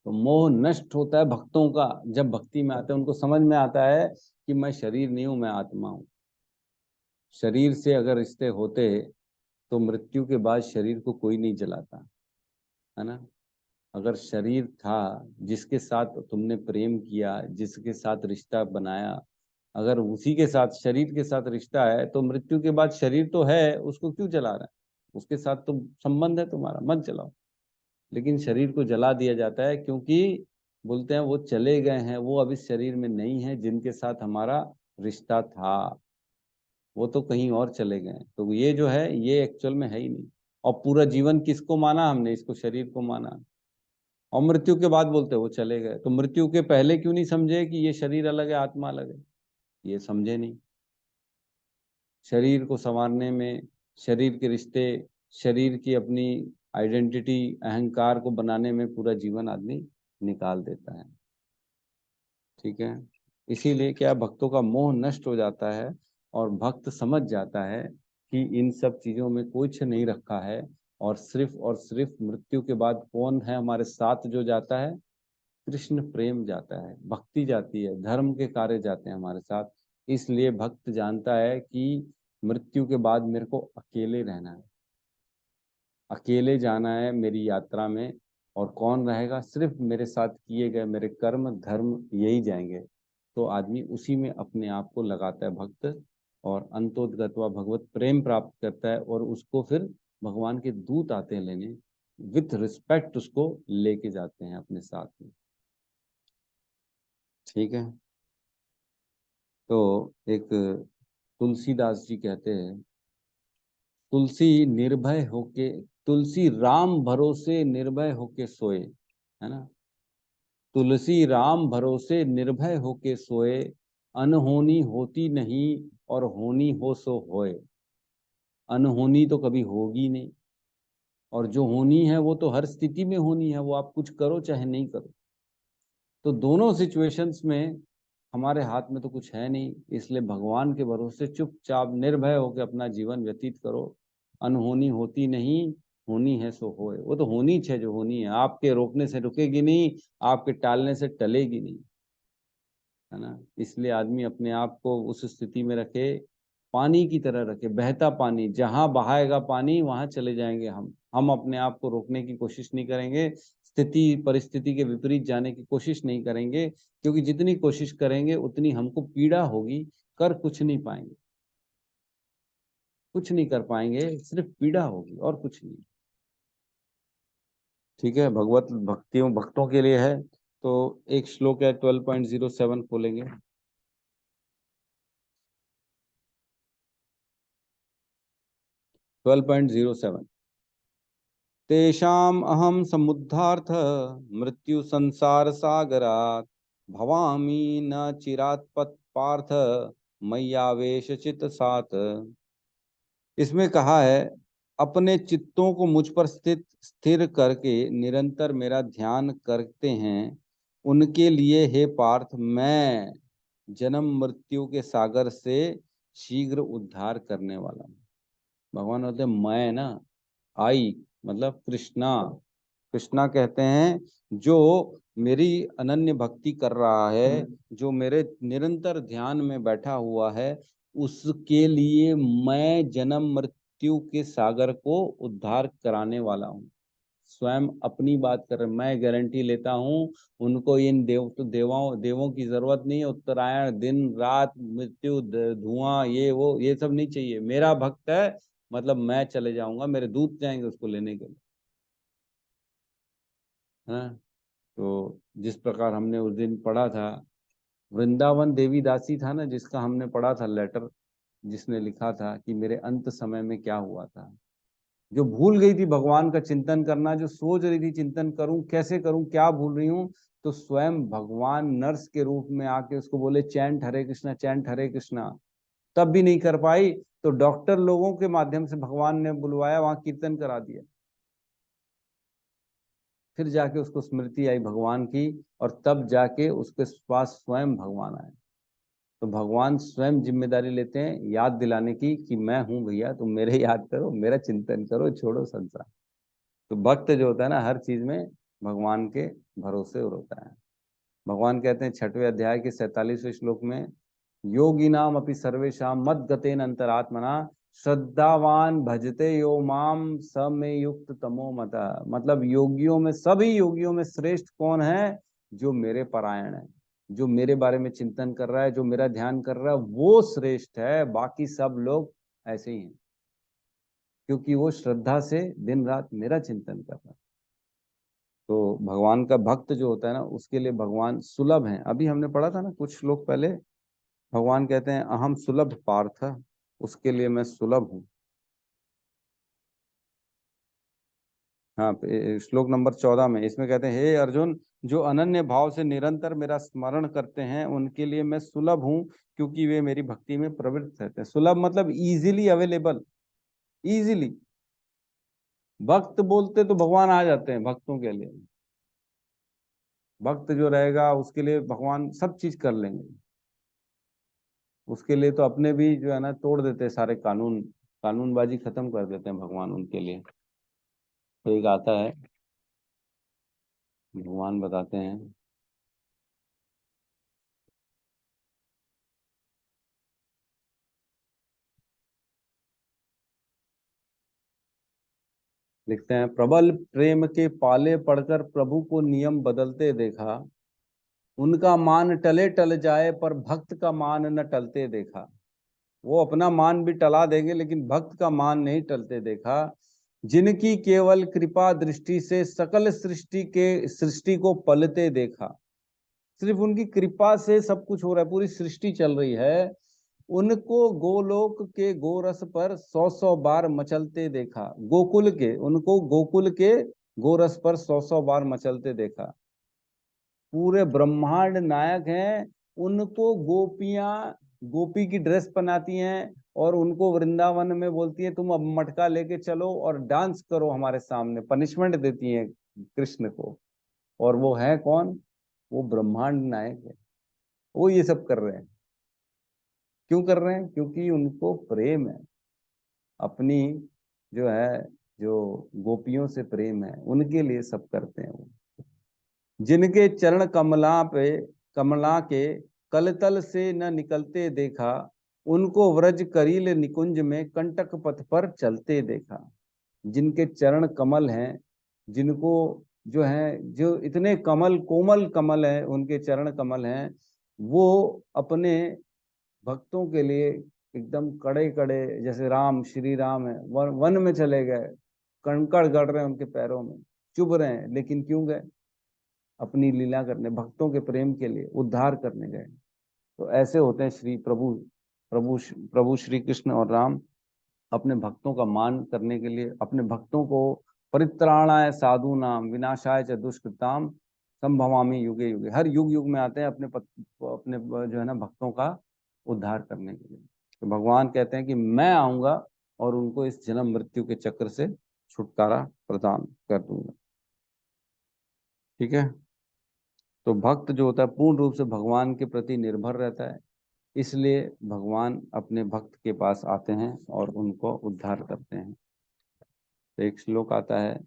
तो मोह नष्ट होता है भक्तों का, जब भक्ति में आते हैं उनको समझ में आता है कि मैं शरीर नहीं हूं, मैं आत्मा हूं। शरीर से अगर रिश्ते होते तो मृत्यु के बाद शरीर को कोई नहीं जलाता, है ना। अगर शरीर था, जिसके साथ तुमने प्रेम किया, जिसके साथ रिश्ता बनाया, अगर उसी के साथ, शरीर के साथ रिश्ता है, तो मृत्यु के बाद शरीर तो है, उसको क्यों जला रहा है, उसके साथ तो संबंध है तुम्हारा, मत जलाओ। लेकिन शरीर को जला दिया जाता है, क्योंकि बोलते हैं वो चले गए हैं, वो अभी शरीर में नहीं है, जिनके साथ हमारा रिश्ता था वो तो कहीं और चले गए, तो ये जो है ये एक्चुअल में है ही नहीं। और पूरा जीवन किसको माना हमने, इसको, शरीर को माना। और मृत्यु के बाद बोलते वो चले गए, तो मृत्यु के पहले क्यों नहीं समझे कि ये शरीर अलग है आत्मा अलग है, ये समझे नहीं। शरीर को संवारने में, शरीर के रिश्ते, शरीर की अपनी आइडेंटिटी, अहंकार को बनाने में पूरा जीवन आदमी निकाल देता है। ठीक है। इसीलिए क्या, भक्तों का मोह नष्ट हो जाता है और भक्त समझ जाता है कि इन सब चीजों में कुछ नहीं रखा है, और सिर्फ मृत्यु के बाद कौन है हमारे साथ जो जाता है, कृष्ण प्रेम जाता है, भक्ति जाती है, धर्म के कार्य जाते हैं हमारे साथ। इसलिए भक्त जानता है कि मृत्यु के बाद मेरे को अकेले रहना है, अकेले जाना है मेरी यात्रा में, और कौन रहेगा, सिर्फ मेरे साथ किए गए मेरे कर्म धर्म यही जाएंगे। तो आदमी उसी में अपने आप को लगाता है भक्त, और अंतोदगत्वा भगवत प्रेम प्राप्त करता है, और उसको फिर भगवान के दूत आते हैं लेने, विथ रिस्पेक्ट उसको लेके जाते हैं अपने साथ में। ठीक है। तो एक तुलसीदास जी कहते हैं, तुलसी निर्भय होके, तुलसी राम भरोसे निर्भय होके सोए, है ना। तुलसी राम भरोसे निर्भय होके सोए, अनहोनी होती नहीं और होनी हो सो होए। अनहोनी तो कभी होगी नहीं, और जो होनी है वो तो हर स्थिति में होनी है, वो आप कुछ करो चाहे नहीं करो। तो दोनों सिचुएशंस में हमारे हाथ में तो कुछ है नहीं, इसलिए भगवान के भरोसे चुपचाप निर्भय होकर अपना जीवन व्यतीत करो। अनहोनी होती नहीं, होनी है सो होए। वो तो होनी है जो होनी है, आपके रोकने से रुकेगी नहीं, आपके टालने से टलेगी नहीं, है ना। इसलिए आदमी अपने आप को उस स्थिति में रखे, पानी की तरह रखे, बहता पानी, जहां बहाएगा पानी वहां चले जाएंगे हम। हम अपने आप को रोकने की कोशिश नहीं करेंगे, स्थिति परिस्थिति के विपरीत जाने की कोशिश नहीं करेंगे, क्योंकि जितनी कोशिश करेंगे उतनी हमको पीड़ा होगी, कर कुछ नहीं पाएंगे, कुछ नहीं कर पाएंगे, सिर्फ पीड़ा होगी और कुछ नहीं। ठीक है, भगवत भक्तों के लिए है। तो एक श्लोक है 12.07 खोलेंगे। 12.07 तेषाम अहम समुद्धार्थ मृत्यु संसार सागरात भवामी न चिरात पत पार्थ मय्यावेश चित सात। इसमें कहा है, अपने चित्तों को मुझ पर स्थिर करके निरंतर मेरा ध्यान करते हैं, उनके लिए हे पार्थ मैं जन्म मृत्यु के सागर से शीघ्र उद्धार करने वाला हूँ। भगवान होते हैं मैं ना, आई मतलब कृष्णा। कृष्णा कहते हैं जो मेरी अनन्य भक्ति कर रहा है, जो मेरे निरंतर ध्यान में बैठा हुआ है, उसके लिए मैं जन्म मृत्यु के सागर को उद्धार कराने वाला हूँ। स्वयं अपनी बात कर रहे, मैं गारंटी लेता हूँ उनको इन देवों की जरूरत नहीं है। उत्तरायण दिन रात मृत्यु धुआं ये सब नहीं चाहिए। मेरा भक्त है, मतलब मैं चले जाऊंगा, मेरे दूत जाएंगे उसको लेने के लिए। हाँ, तो जिस प्रकार हमने उस दिन पढ़ा था, वृंदावन देवी दासी था ना जिसका हमने पढ़ा था लेटर, जिसने लिखा था कि मेरे अंत समय में क्या हुआ था, जो भूल गई थी भगवान का चिंतन करना, जो सोच रही थी चिंतन करूं कैसे करूं, क्या भूल रही हूं, तो स्वयं भगवान नर्स के रूप में आके उसको बोले चैंट हरे कृष्णा, चैंट हरे कृष्णा। तब भी नहीं कर पाई, तो डॉक्टर लोगों के माध्यम से भगवान ने बुलवाया, वहां कीर्तन करा दिया। फिर जाके उसको स्मृति आई भगवान की, और तब जाके उसके पास स्वयं भगवान आए। तो भगवान स्वयं जिम्मेदारी लेते हैं याद दिलाने की कि मैं हूं भैया, तुम मेरे याद करो, मेरा चिंतन करो, छोड़ो संसार। तो भक्त जो होता है ना, हर चीज में भगवान के भरोसे होता है। भगवान कहते हैं 6वें अध्याय के 47वें श्लोक में, योगिनाम अपि सर्वेषां मद्गतेन अंतरात्मना श्रद्धावान भजते यो माम स में युक्त तमो मता। मतलब योगियों में, सभी योगियों में श्रेष्ठ कौन है? जो मेरे परायण है, जो मेरे बारे में चिंतन कर रहा है, जो मेरा ध्यान कर रहा है, वो श्रेष्ठ है। बाकी सब लोग ऐसे ही हैं, क्योंकि वो श्रद्धा से दिन रात मेरा चिंतन कर रहा है। तो भगवान का भक्त जो होता है ना, उसके लिए भगवान सुलभ हैं। अभी हमने पढ़ा था ना कुछ श्लोक पहले, भगवान कहते हैं अहम सुलभ पार्थ, उसके लिए मैं सुलभ हूँ। हाँ, श्लोक नंबर 14 में इसमें कहते हैं, हे अर्जुन, जो अनन्य भाव से निरंतर मेरा स्मरण करते हैं उनके लिए मैं सुलभ हूँ, क्योंकि वे मेरी भक्ति में प्रवृत्त रहते हैं। सुलभ मतलब इजीली अवेलेबल, इजीली। भक्त बोलते तो भगवान आ जाते हैं भक्तों के लिए। भक्त जो रहेगा उसके लिए भगवान सब चीज कर लेंगे। उसके लिए तो अपने भी जो है ना तोड़ देते हैं सारे कानून, कानूनबाजी खत्म कर देते हैं भगवान उनके लिए। तो एक आता है, भगवान बताते हैं, लिखते हैं, प्रबल प्रेम के पाले पड़कर प्रभु को नियम बदलते देखा, उनका मान टले टल जाए पर भक्त का मान न टलते देखा। वो अपना मान भी टला देंगे लेकिन भक्त का मान नहीं टलते देखा। जिनकी केवल कृपा दृष्टि से सकल सृष्टि को पलते देखा। सिर्फ उनकी कृपा से सब कुछ हो रहा है, पूरी सृष्टि चल रही है। उनको गोलोक के गोरस पर 100 बार मचलते देखा। गोकुल के, उनको गोकुल के गोरस पर 100 बार मचलते देखा। पूरे ब्रह्मांड नायक हैं, उनको गोपियां गोपी की ड्रेस पहनाती हैं और उनको वृंदावन में बोलती है तुम अब मटका लेके चलो और डांस करो हमारे सामने, पनिशमेंट देती हैं कृष्ण को। और वो है कौन? वो ब्रह्मांड नायक है। वो ये सब कर रहे हैं। क्यों कर रहे हैं? क्योंकि उनको प्रेम है अपनी, जो है, जो गोपियों से प्रेम है, उनके लिए सब करते हैं वो। जिनके चरण कमला के कलतल से न निकलते देखा, उनको व्रज करील निकुंज में कंटक पथ पर चलते देखा। जिनके चरण कमल हैं, जिनको जो है, जो इतने कमल कोमल कमल है, उनके चरण कमल हैं, वो अपने भक्तों के लिए एकदम कड़े कड़े, जैसे राम श्री राम है, वन में चले गए, कंकड़ गड़ रहे हैं उनके पैरों में, चुभ रहे हैं, लेकिन क्यों गए? अपनी लीला करने, भक्तों के प्रेम के लिए, उद्धार करने गए। तो ऐसे होते हैं श्री प्रभु प्रभु प्रभु श्री कृष्ण और राम, अपने भक्तों का मान करने के लिए, अपने भक्तों को परित्राणाय साधु नाम विनाशाय च दुष्कृताम संभवामि युगे युगे, हर युग युग में आते हैं अपने जो है ना भक्तों का उद्धार करने के लिए। तो भगवान कहते हैं कि मैं आऊंगा और उनको इस जन्म मृत्यु के चक्र से छुटकारा प्रदान कर दूंगा। ठीक है। तो भक्त जो होता है पूर्ण रूप से भगवान के प्रति निर्भर रहता है, इसलिए भगवान अपने भक्त के पास आते हैं और उनको उद्धार करते हैं। तो एक श्लोक आता है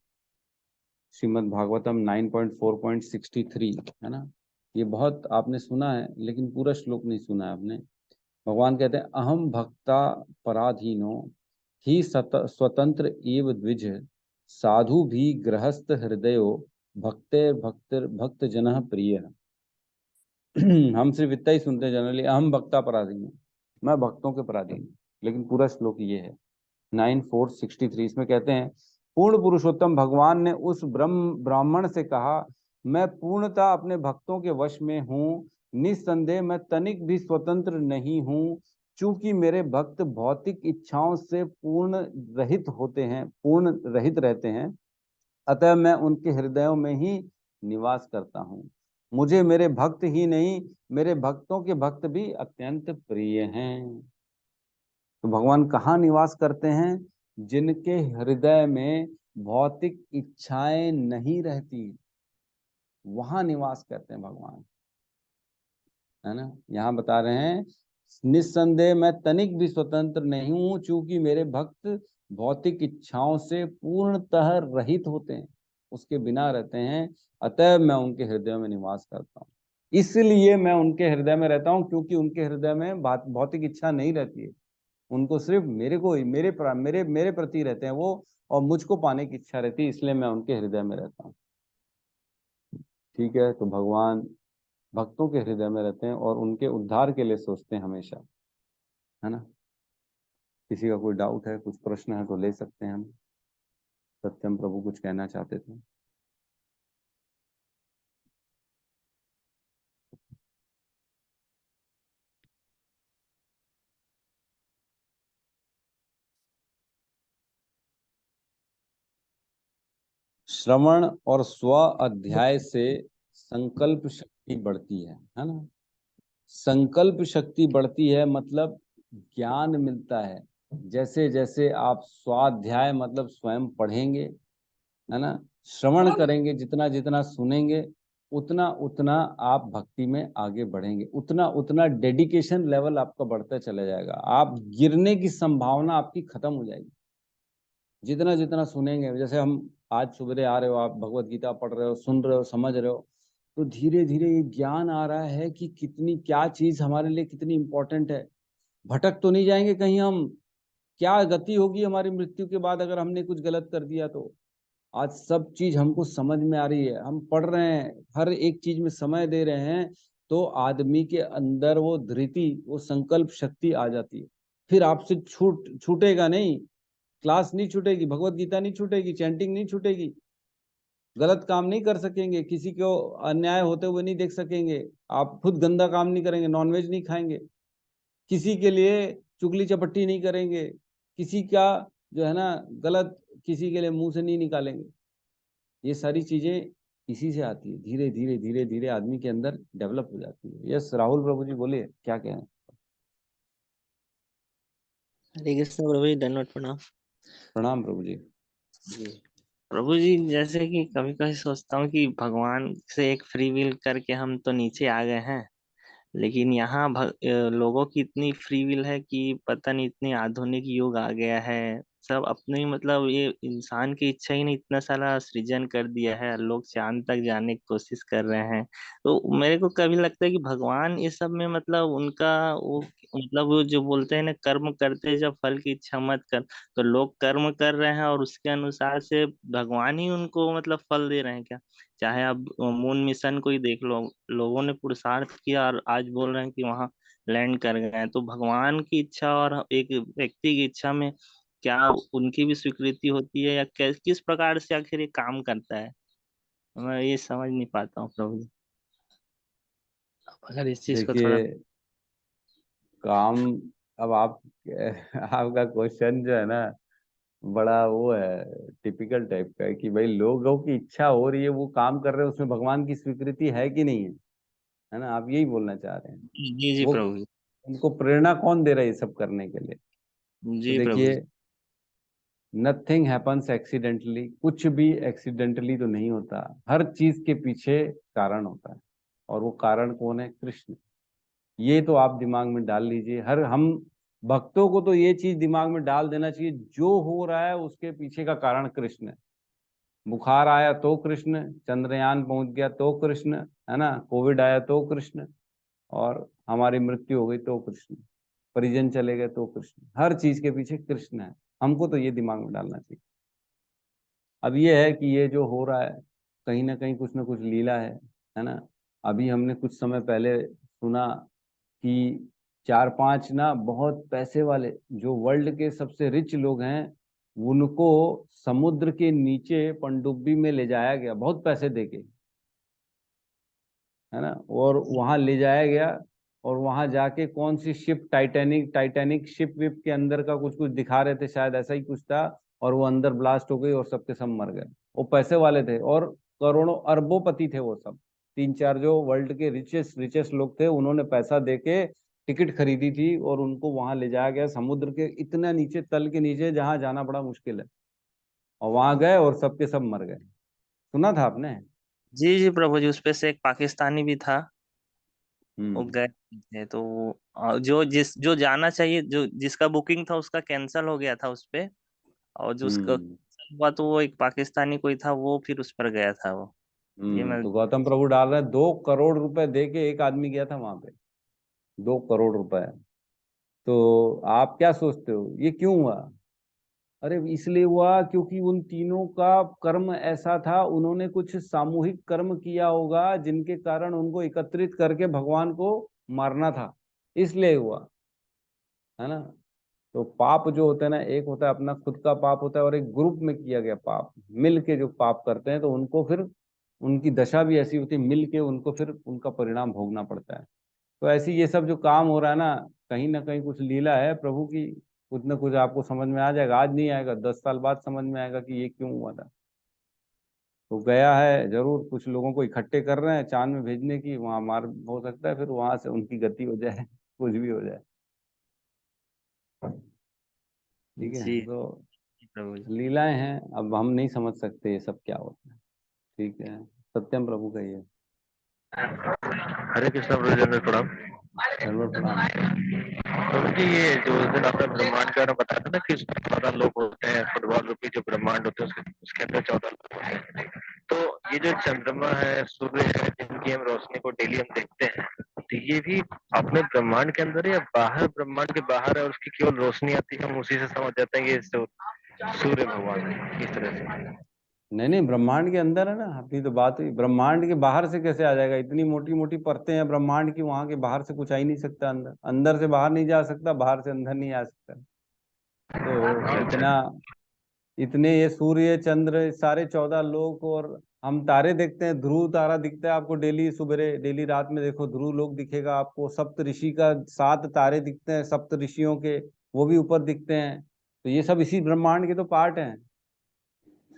श्रीमद् भागवतम 9.4.63, है ना, ये बहुत आपने सुना है लेकिन पूरा श्लोक नहीं सुना है आपने। भगवान कहते हैं अहम भक्ता पराधीनो ही स्वतंत्र एव द्विज साधु भी गृहस्थ हृदयो भक्ते भक्त जन प्रिय। हम सिर्फ इतना ही सुनते हैं जनरली, अहम भक्ता पराधीन हूँ, मैं भक्तों के पराधीन हूँ, लेकिन पूरा श्लोक ये है 9.4.63। इसमें कहते हैं पूर्ण पुरुषोत्तम भगवान ने उस ब्राह्मण से कहा, मैं पूर्णतः अपने भक्तों के वश में हूँ, निस्संदेह मैं तनिक भी स्वतंत्र नहीं हूँ, चूंकि मेरे भक्त भौतिक इच्छाओं से पूर्ण रहित रहते हैं, अतः मैं उनके हृदयों में ही निवास करता हूँ। मुझे मेरे भक्त ही नहीं, मेरे भक्तों के भक्त भी अत्यंत प्रिय हैं। तो भगवान कहाँ निवास करते हैं? जिनके हृदय में भौतिक इच्छाएं नहीं रहती, वहां निवास करते हैं भगवान, है ना। यहाँ बता रहे हैं निस्संदेह मैं तनिक भी स्वतंत्र नहीं हूं, चूंकि मेरे भक्त भौतिक इच्छाओं से पूर्णतः रहित होते हैं, उसके बिना रहते हैं, अतः मैं उनके हृदय में निवास करता हूँ। इसलिए मैं उनके हृदय में रहता हूँ, क्योंकि उनके हृदय में भौतिक इच्छा नहीं रहती है, उनको सिर्फ मेरे को ही मेरे प्रति रहते हैं वो, और मुझको पाने की इच्छा रहती है, इसलिए मैं उनके हृदय में रहता हूँ। ठीक है। तो भगवान भक्तों के हृदय में रहते हैं और उनके उद्धार के लिए सोचते हैं हमेशा, है ना। किसी का कोई डाउट है, कुछ प्रश्न है तो ले सकते हैं हम। सत्यम प्रभु कुछ कहना चाहते थे। श्रवण और स्व अध्याय से संकल्प शक्ति बढ़ती है ना। संकल्प शक्ति बढ़ती है मतलब ज्ञान मिलता है। जैसे जैसे आप स्वाध्याय मतलब स्वयं पढ़ेंगे, है ना, श्रवण करेंगे, जितना जितना सुनेंगे उतना उतना आप भक्ति में आगे बढ़ेंगे, उतना उतना डेडिकेशन लेवल आपका बढ़ता चला जाएगा, आप गिरने की संभावना आपकी खत्म हो जाएगी। जितना जितना सुनेंगे, जैसे हम आज सुबह आ रहे हो, आप भगवत गीता पढ़ रहे हो, सुन रहे हो, समझ रहे हो, तो धीरे धीरे ये ज्ञान आ रहा है कि कितनी क्या चीज हमारे लिए कितनी इंपॉर्टेंट है। भटक तो नहीं जाएंगे कहीं हम? क्या गति होगी हमारी मृत्यु के बाद अगर हमने कुछ गलत कर दिया तो? आज सब चीज हमको समझ में आ रही है, हम पढ़ रहे हैं, हर एक चीज में समय दे रहे हैं, तो आदमी के अंदर वो धृति, वो संकल्प शक्ति आ जाती है। फिर आपसे छूटेगा नहीं, क्लास नहीं छूटेगी, भगवत गीता नहीं छूटेगी, चैंटिंग नहीं छूटेगी, गलत काम नहीं कर सकेंगे, किसी को अन्याय होते हुए नहीं देख सकेंगे, आप खुद गंदा काम नहीं करेंगे, नॉनवेज नहीं खाएंगे, किसी के लिए चुगली चपट्टी नहीं करेंगे, किसी का जो है ना गलत किसी के लिए मुंह से नहीं निकालेंगे। ये सारी चीजें इसी से आती है, धीरे धीरे धीरे धीरे आदमी के अंदर डेवलप हो जाती है। यस राहुल प्रभु जी बोलिए, क्या कहें। हरे कृष्ण प्रभु जी, धन्यवाद, प्रणाम। प्रणाम प्रभु जी। प्रभु जी, जैसे कि कभी कभी सोचता हूँ कि भगवान से एक फ्री विल करके हम तो नीचे आ गए हैं, लेकिन यहाँ लोगों की इतनी फ्री विल है कि पता नहीं, इतनी आधुनिक युग आ गया है, सब अपने मतलब ये इंसान की इच्छा ही ने इतना सारा सृजन कर दिया है, लोग चांद तक जाने की कोशिश कर रहे हैं। तो मेरे को कभी लगता है कि भगवान इस सब में मतलब उनका वो मतलब वो जो बोलते हैं ना, कर्म करते जब फल की इच्छा मत कर, तो लोग कर्म कर रहे हैं और उसके अनुसार से भगवान ही उनको मतलब फल दे रहे हैं क्या? चाहे आप मून मिशन को ही देख लो, लोगों ने पुरुषार्थ किया और आज बोल रहे हैं कि वहां लैंड कर गए हैं। तो भगवान की इच्छा और एक व्यक्ति की इच्छा में क्या उनकी भी स्वीकृति होती है, या किस प्रकार से आखिर ये काम करता है? मैं ये समझ नहीं पाता हूँ प्रभु जी। अगर इस चीज को थोड़ा। देखिए काम, अब आप आपका क्वेश्चन जो है ना, बड़ा वो है, टिपिकल टाइप का है कि भाई लोगों की इच्छा हो रही है, वो काम कर रहे हैं, उसमें भगवान की स्वीकृति है कि नहीं है ना? आप यही बोलना चाह रहे हैं। जी जी वो प्रभु जी। उनको प्रेरणा कौन दे रहा है ये सब करने के लिए? तो जी प्रभु जी। देखिए, नथिंग हैपन्स एक्सीडेंटली, कुछ भी एक्सीडेंटली तो नहीं होता। हर चीज के पीछे कारण होता है, और वो कारण कौन है? कृष्ण। ये तो आप दिमाग में डाल लीजिए। हर हम भक्तों को तो ये चीज दिमाग में डाल देना चाहिए, जो हो रहा है उसके पीछे का कारण कृष्ण है। बुखार आया तो कृष्ण, चंद्रयान पहुंच गया तो कृष्ण, है ना, कोविड आया तो कृष्ण, और हमारी मृत्यु हो गई तो कृष्ण, परिजन चले गए तो कृष्ण। हर चीज के पीछे कृष्ण है, हमको तो ये दिमाग में डालना चाहिए। अब ये है कि ये जो हो रहा है, कहीं ना कुछ लीला है ना? अभी हमने कुछ समय पहले सुना कि चार पांच ना बहुत पैसे वाले, जो वर्ल्ड के सबसे रिच लोग हैं, उनको समुद्र के नीचे पनडुब्बी में ले जाया गया, बहुत पैसे देके, है ना? और वहां ले जाया गया, और वहां जाके कौन सी शिप, टाइटैनिक टाइटैनिक शिप विप के अंदर का कुछ कुछ दिखा रहे थे, शायद ऐसा ही कुछ था। और वो अंदर ब्लास्ट हो गई और सबके सब मर गए। वो पैसे वाले थे और करोड़ों अरबोपति थे वो सब। तीन चार जो वर्ल्ड के रिचेस्ट रिचेस्ट लोग थे, उन्होंने पैसा देके टिकट खरीदी थी, और उनको वहां ले जाया गया, समुद्र के इतना नीचे, तल के नीचे, जहां जाना बड़ा मुश्किल है। और वहां गए और सबके सब मर गए। सुना था आपने? जी जी प्रभु जी, उसपे से एक पाकिस्तानी भी था, वो हम्म। गए थे। तो जो जाना चाहिए, जो जिसका बुकिंग था उसका कैंसिल हो गया था उसपे, और जो उसका हम्म। cancel हुआ तो वो एक पाकिस्तानी कोई था, वो फिर उस पर गया था वो। ये मैं। तो गौतम प्रभु डाल रहे हैं, 2 करोड़ रुपए दे के एक आदमी गया था वहां पे। 2 करोड़ रुपए। तो आप क्या सोचते हो ये क्यों हुआ? अरे इसलिए हुआ क्योंकि उन तीनों का कर्म ऐसा था, उन्होंने कुछ सामूहिक कर्म किया होगा, जिनके कारण उनको एकत्रित करके भगवान को मारना था, इसलिए हुआ, है ना? तो पाप जो होता है ना, एक होता है अपना खुद का पाप होता है, और एक ग्रुप में किया गया पाप। मिल के जो पाप करते हैं तो उनको फिर उनकी दशा भी ऐसी होती है, मिल के उनको फिर उनका परिणाम भोगना पड़ता है। तो ऐसी ये सब जो काम हो रहा है ना कहीं कुछ लीला है प्रभु की। कुछ ना कुछ आपको समझ में आ जाएगा, आज नहीं आएगा, 10 साल बाद समझ में आएगा कि ये क्यों हुआ था। तो गया है जरूर, कुछ लोगों को इकट्ठे कर रहे हैं चांद में भेजने की, वहां मार हो सकता है, फिर वहां से उनकी गति हो जाए, कुछ भी हो जाए। ठीक है, जी तो प्रभु जी। लीलाएं हैं, अब हम नहीं समझ सकते ये सब क्या होता है। ठीक है, सत्यम प्रभु का ये। हरे कृष्ण प्रभु जी, में प्रणाम। सर्वर प्रणाम। प्रभु जी, ये जो उस दिन आपने ब्रह्मांड के बारे में बताया था ना कि उसमें 14 लोग होते हैं, फुटबॉल रूपी जो ब्रह्मांड होते हैं उसके अंदर 14 लोग होते हैं। तो ये जो चंद्रमा है, सूर्य है, जिनकी हम रोशनी को डेली हम देखते हैं, तो ये भी अपने ब्रह्मांड के अंदर है या बाहर, ब्रह्मांड के बाहर है और उसकी केवल रोशनी आती है, हम उसी से समझ जाते हैं कि ये सूर्य भगवान है, इस तरह से? नहीं नहीं, ब्रह्मांड के अंदर है ना, अपनी तो बात हुई। ब्रह्मांड के बाहर से कैसे आ जाएगा? इतनी मोटी मोटी परतें हैं ब्रह्मांड की, वहां के बाहर से कुछ आ ही नहीं सकता। अंदर अंदर से बाहर नहीं जा सकता, बाहर से अंदर नहीं आ सकता। तो इतना, इतने ये सूर्य चंद्र सारे 14 लोक, और हम तारे देखते हैं, ध्रुव तारा दिखता है आपको डेली सुबह, डेली रात में देखो ध्रुव लोक दिखेगा आपको। सप्त ऋषि का 7 तारे दिखते हैं, सप्त ऋषियों के, वो भी ऊपर दिखते हैं। तो ये सब इसी ब्रह्मांड के तो पार्ट हैं।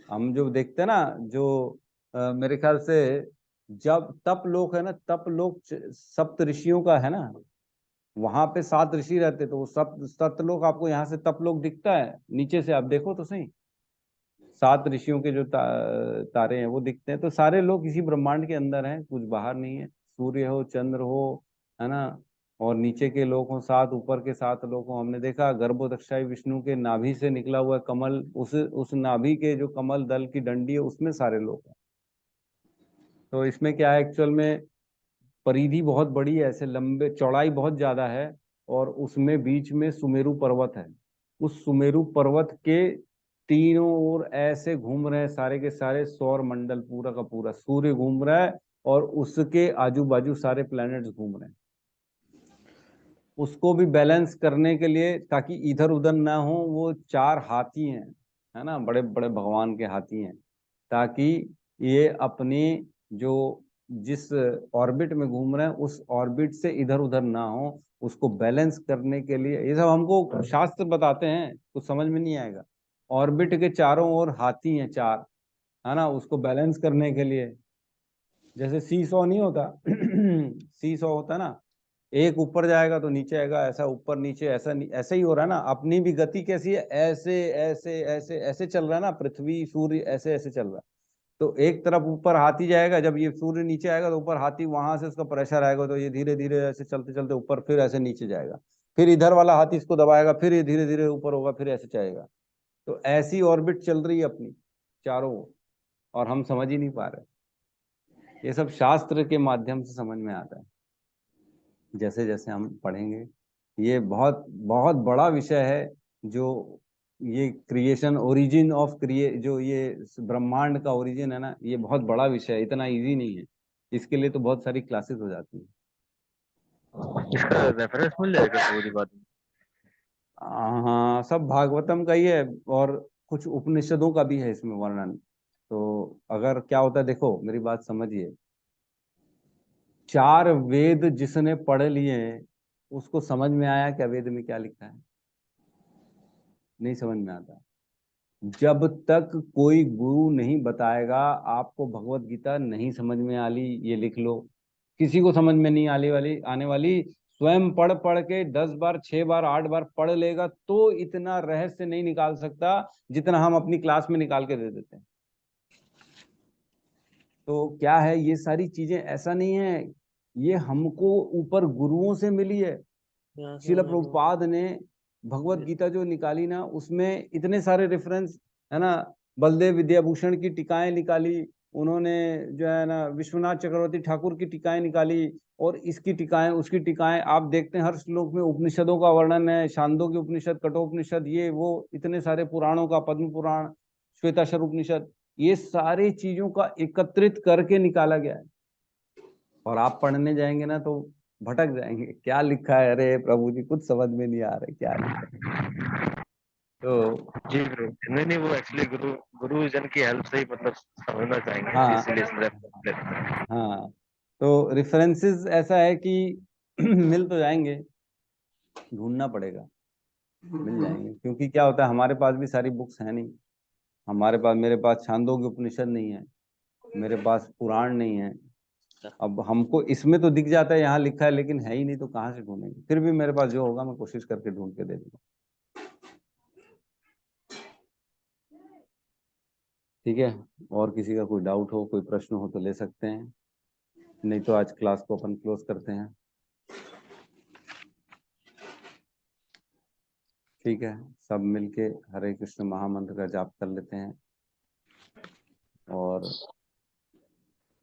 हम जो देखते हैं ना, जो मेरे ख्याल से जब तप लोक है ना, तप लोक सप्त ऋषियों का है ना, वहां पे 7 ऋषि रहते, तो वो सप्तलोक आपको यहाँ से तप लोक दिखता है, नीचे से आप देखो तो सही। 7 ऋषियों के जो तारे हैं वो दिखते हैं। तो सारे लोग इसी ब्रह्मांड के अंदर हैं, कुछ बाहर नहीं है। सूर्य हो, चंद्र हो, है ना, और नीचे के लोग हों 7, ऊपर के 7 लोग हों। हमने देखा गर्भोदक्षाई विष्णु के नाभि से निकला हुआ कमल, उस नाभि के जो कमल दल की डंडी है उसमें सारे लोग हैं। तो इसमें क्या है, एक्चुअल में परिधि बहुत बड़ी है, ऐसे लंबे, चौड़ाई बहुत ज्यादा है, और उसमें बीच में सुमेरु पर्वत है। उस सुमेरु पर्वत के तीनों ओर ऐसे घूम रहे हैं सारे के सारे सौर मंडल, पूरा का पूरा सूर्य घूम रहा है और उसके आजू बाजू सारे प्लैनेट्स घूम रहे हैं। उसको भी बैलेंस करने के लिए, ताकि इधर उधर ना हो, वो 4 हाथी हैं, है ना, बड़े बड़े भगवान के हाथी हैं, ताकि ये अपनी जो जिस ऑर्बिट में घूम रहे हैं उस ऑर्बिट से इधर उधर ना हो, उसको बैलेंस करने के लिए। ये सब हमको शास्त्र बताते हैं, कुछ समझ में नहीं आएगा। ऑर्बिट के चारों ओर हाथी हैं 4, है ना, उसको बैलेंस करने के लिए। जैसे सीसॉ नहीं होता सीसॉ होता ना, एक ऊपर जाएगा तो नीचे आएगा, ऐसा ऊपर नीचे, ऐसा ऐसे ही हो रहा है ना। अपनी भी गति कैसी है, ऐसे ऐसे ऐसे ऐसे चल रहा है ना, पृथ्वी सूर्य ऐसे ऐसे चल रहा है। तो एक तरफ ऊपर हाथी जाएगा, जब ये सूर्य नीचे आएगा तो ऊपर हाथी, वहां से उसका प्रेशर आएगा, तो ये धीरे धीरे ऐसे चलते चलते ऊपर, फिर ऐसे नीचे जाएगा, फिर इधर वाला हाथी इसको दबाएगा, फिर ये धीरे धीरे ऊपर होगा, फिर ऐसे जाएगा। तो ऐसी ऑर्बिट चल रही है अपनी चारों ओर, और हम समझ ही नहीं पा रहे। ये सब शास्त्र के माध्यम से समझ में आता है, जैसे जैसे हम पढ़ेंगे। ये बहुत बहुत बड़ा विषय है, जो ये क्रिएशन, ओरिजिन ऑफ जो ये ब्रह्मांड का ओरिजिन है ना, ये बहुत बड़ा विषय है, इतना इजी नहीं है। इसके लिए तो बहुत सारी क्लासेस हो जाती है। इसका रेफरेंस मिल जाएगा पूरी बात में? हाँ, सब भागवतम का ही है, और कुछ उपनिषदों का भी है इसमें वर्णन। तो अगर क्या होता है, देखो मेरी बात समझिए, 4 वेद जिसने पढ़ लिए हैं उसको समझ में आया क्या वेद में क्या लिखा है? नहीं समझ में आता। जब तक कोई गुरु नहीं बताएगा आपको भगवत गीता नहीं समझ में आली, ये लिख लो। किसी को समझ में नहीं आने वाली। स्वयं पढ़ पढ़ के 10 बार 6 बार 8 बार पढ़ लेगा तो इतना रहस्य नहीं निकाल सकता जितना हम अपनी क्लास में निकाल के दे देते हैं। तो क्या है, ये सारी चीजें ऐसा नहीं है, ये हमको ऊपर गुरुओं से मिली है। श्रील प्रभुपाद ने भगवत गीता जो निकाली ना, उसमें इतने सारे रेफरेंस है ना। बलदेव विद्याभूषण की टीकाएं निकाली उन्होंने, जो है ना, विश्वनाथ चक्रवर्ती ठाकुर की टीकाएं निकाली, और इसकी टीकाएं उसकी टीकाएं। आप देखते हैं हर श्लोक में उपनिषदों का वर्णन है, छांदोग्य उपनिषद, कठोपनिषद, ये वो इतने सारे पुराणों का, पद्म पुराण, श्वेताश्वर उपनिषद, ये सारी चीजों का एकत्रित करके निकाला गया है। और आप पढ़ने जाएंगे ना तो भटक जाएंगे, क्या लिखा है, अरे प्रभु जी कुछ समझ में नहीं आ रहा क्या लिखा है। तो जी गुरु, नहीं वो एक्चुअली गुरुजन की हेल्प से ही मतलब समझना चाहेंगे। हाँ, इसलिए हाँ, तो रेफरेंसेस ऐसा है कि मिल तो जाएंगे, ढूंढना पड़ेगा, मिल जाएंगे। क्योंकि क्या होता है, हमारे पास भी सारी बुक्स है नहीं। मेरे पास छांदोग्य उपनिषद नहीं है, मेरे पास पुराण नहीं है। अब हमको इसमें तो दिख जाता है यहाँ लिखा है, लेकिन है ही नहीं, तो कहाँ से ढूंढेंगे। फिर भी मेरे पास जो होगा मैं कोशिश करके ढूंढ के दे दूंगा। ठीक है, और किसी का कोई डाउट हो, कोई प्रश्न हो तो ले सकते हैं, नहीं तो आज क्लास को अपन क्लोज करते हैं। ठीक है, सब मिलके हरे कृष्ण महामंत्र का जाप कर लेते हैं, और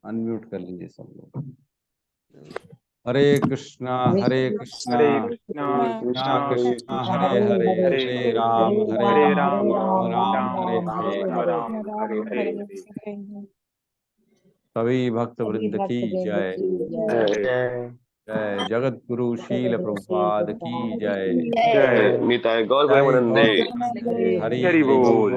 अनम्यूट कर लीजिए सब लोग। हरे कृष्णा कृष्णा कृष्णा हरे हरे, हरे राम राम हरे हरे। सभी भक्त वृंद की जय। जय जगत गुरु शील प्रभुपाद की जय। निताय गौर प्रेमानंदे। हरि बोल।